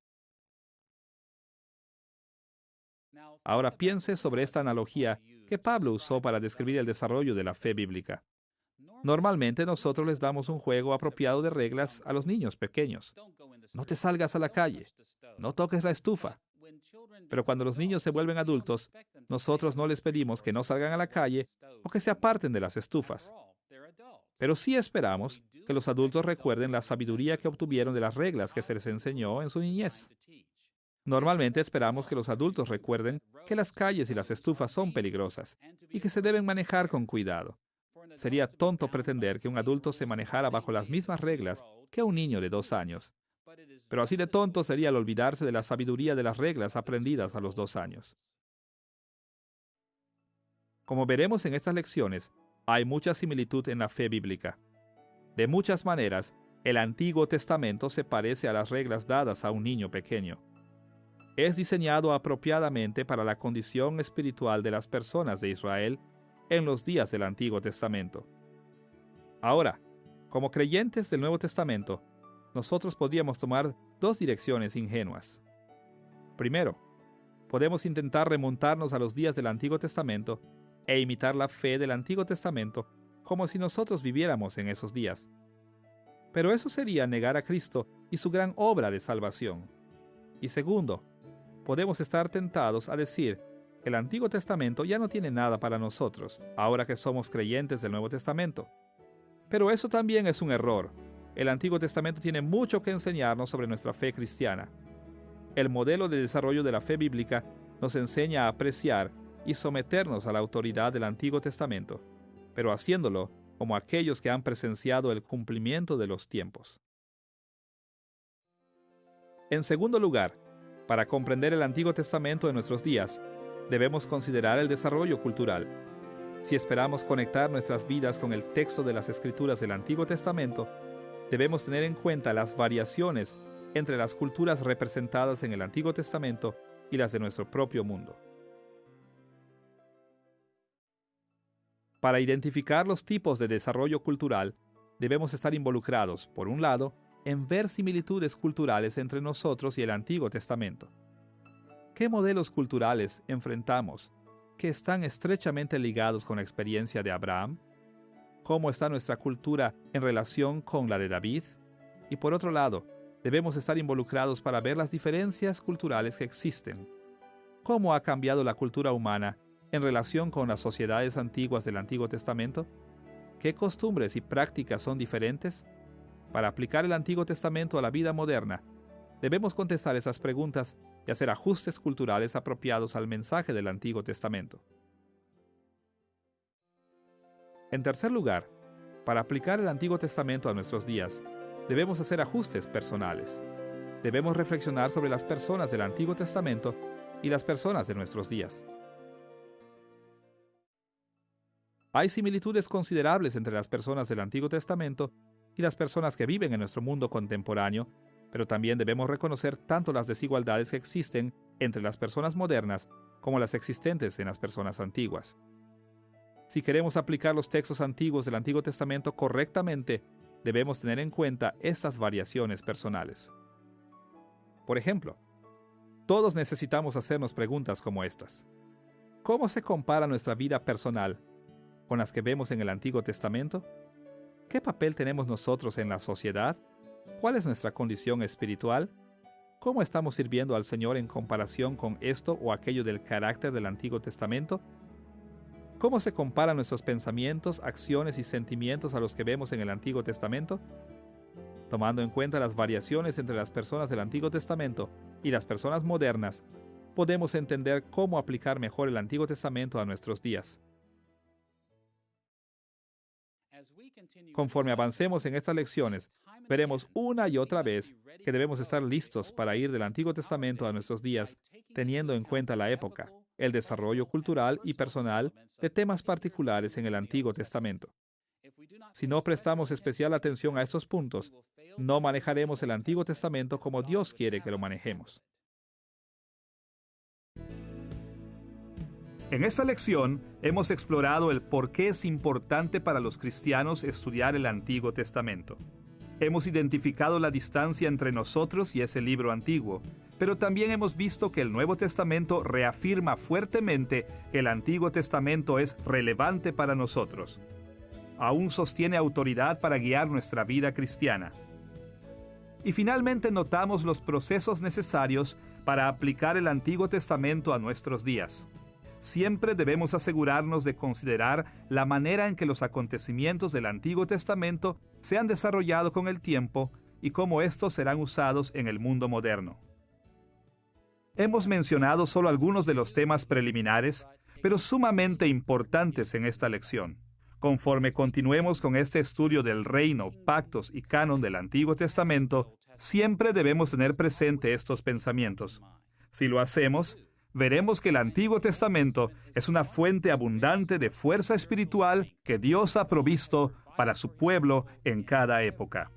Speaker 1: Ahora piense sobre esta analogía que Pablo usó para describir el desarrollo de la fe bíblica. Normalmente nosotros les damos un juego apropiado de reglas a los niños pequeños. No te salgas a la calle, no toques la estufa. Pero cuando los niños se vuelven adultos, nosotros no les pedimos que no salgan a la calle o que se aparten de las estufas. Pero sí esperamos que los adultos recuerden la sabiduría que obtuvieron de las reglas que se les enseñó en su niñez. Normalmente esperamos que los adultos recuerden que las calles y las estufas son peligrosas y que se deben manejar con cuidado. Sería tonto pretender que un adulto se manejara bajo las mismas reglas que un niño de 2 años. Pero así de tonto sería el olvidarse de la sabiduría de las reglas aprendidas a los 2 años. Como veremos en estas lecciones, hay mucha similitud en la fe bíblica. De muchas maneras, el Antiguo Testamento se parece a las reglas dadas a un niño pequeño. Es diseñado apropiadamente para la condición espiritual de las personas de Israel en los días del Antiguo Testamento. Ahora, como creyentes del Nuevo Testamento, nosotros podríamos tomar 2 direcciones ingenuas. Primero, podemos intentar remontarnos a los días del Antiguo Testamento e imitar la fe del Antiguo Testamento como si nosotros viviéramos en esos días. Pero eso sería negar a Cristo y su gran obra de salvación. Y segundo, podemos estar tentados a decir que el Antiguo Testamento ya no tiene nada para nosotros, ahora que somos creyentes del Nuevo Testamento. Pero eso también es un error. El Antiguo Testamento tiene mucho que enseñarnos sobre nuestra fe cristiana. El modelo de desarrollo de la fe bíblica nos enseña a apreciar y someternos a la autoridad del Antiguo Testamento, pero haciéndolo como aquellos que han presenciado el cumplimiento de los tiempos. En segundo lugar, para comprender el Antiguo Testamento en nuestros días, debemos considerar el desarrollo cultural. Si esperamos conectar nuestras vidas con el texto de las Escrituras del Antiguo Testamento, debemos tener en cuenta las variaciones entre las culturas representadas en el Antiguo Testamento y las de nuestro propio mundo. Para identificar los tipos de desarrollo cultural, debemos estar involucrados, por un lado, en ver similitudes culturales entre nosotros y el Antiguo Testamento. ¿Qué modelos culturales enfrentamos que están estrechamente ligados con la experiencia de Abraham? ¿Cómo está nuestra cultura en relación con la de David? Y por otro lado, debemos estar involucrados para ver las diferencias culturales que existen. ¿Cómo ha cambiado la cultura humana en relación con las sociedades antiguas del Antiguo Testamento? ¿Qué costumbres y prácticas son diferentes? Para aplicar el Antiguo Testamento a la vida moderna, debemos contestar esas preguntas y hacer ajustes culturales apropiados al mensaje del Antiguo Testamento. En tercer lugar, para aplicar el Antiguo Testamento a nuestros días, debemos hacer ajustes personales. Debemos reflexionar sobre las personas del Antiguo Testamento y las personas de nuestros días. Hay similitudes considerables entre las personas del Antiguo Testamento y las personas que viven en nuestro mundo contemporáneo, pero también debemos reconocer tanto las desigualdades que existen entre las personas modernas como las existentes en las personas antiguas. Si queremos aplicar los textos antiguos del Antiguo Testamento correctamente, debemos tener en cuenta estas variaciones personales. Por ejemplo, todos necesitamos hacernos preguntas como estas. ¿Cómo se compara nuestra vida personal con las que vemos en el Antiguo Testamento? ¿Qué papel tenemos nosotros en la sociedad? ¿Cuál es nuestra condición espiritual? ¿Cómo estamos sirviendo al Señor en comparación con esto o aquello del carácter del Antiguo Testamento? ¿Cómo se comparan nuestros pensamientos, acciones y sentimientos a los que vemos en el Antiguo Testamento? Tomando en cuenta las variaciones entre las personas del Antiguo Testamento y las personas modernas, podemos entender cómo aplicar mejor el Antiguo Testamento a nuestros días. Conforme avancemos en estas lecciones, veremos una y otra vez que debemos estar listos para ir del Antiguo Testamento a nuestros días, teniendo en cuenta la época, el desarrollo cultural y personal de temas particulares en el Antiguo Testamento. Si no prestamos especial atención a estos puntos, no manejaremos el Antiguo Testamento como Dios quiere que lo manejemos.
Speaker 3: En esta lección hemos explorado el por qué es importante para los cristianos estudiar el Antiguo Testamento. Hemos identificado la distancia entre nosotros y ese libro antiguo, pero también hemos visto que el Nuevo Testamento reafirma fuertemente que el Antiguo Testamento es relevante para nosotros. Aún sostiene autoridad para guiar nuestra vida cristiana. Y finalmente notamos los procesos necesarios para aplicar el Antiguo Testamento a nuestros días. Siempre debemos asegurarnos de considerar la manera en que los acontecimientos del Antiguo Testamento se han desarrollado con el tiempo y cómo estos serán usados en el mundo moderno. Hemos mencionado solo algunos de los temas preliminares, pero sumamente importantes en esta lección. Conforme continuemos con este estudio del reino, pactos y canon del Antiguo Testamento, siempre debemos tener presente estos pensamientos. Si lo hacemos, veremos que el Antiguo Testamento es una fuente abundante de fuerza espiritual que Dios ha provisto para su pueblo en cada época.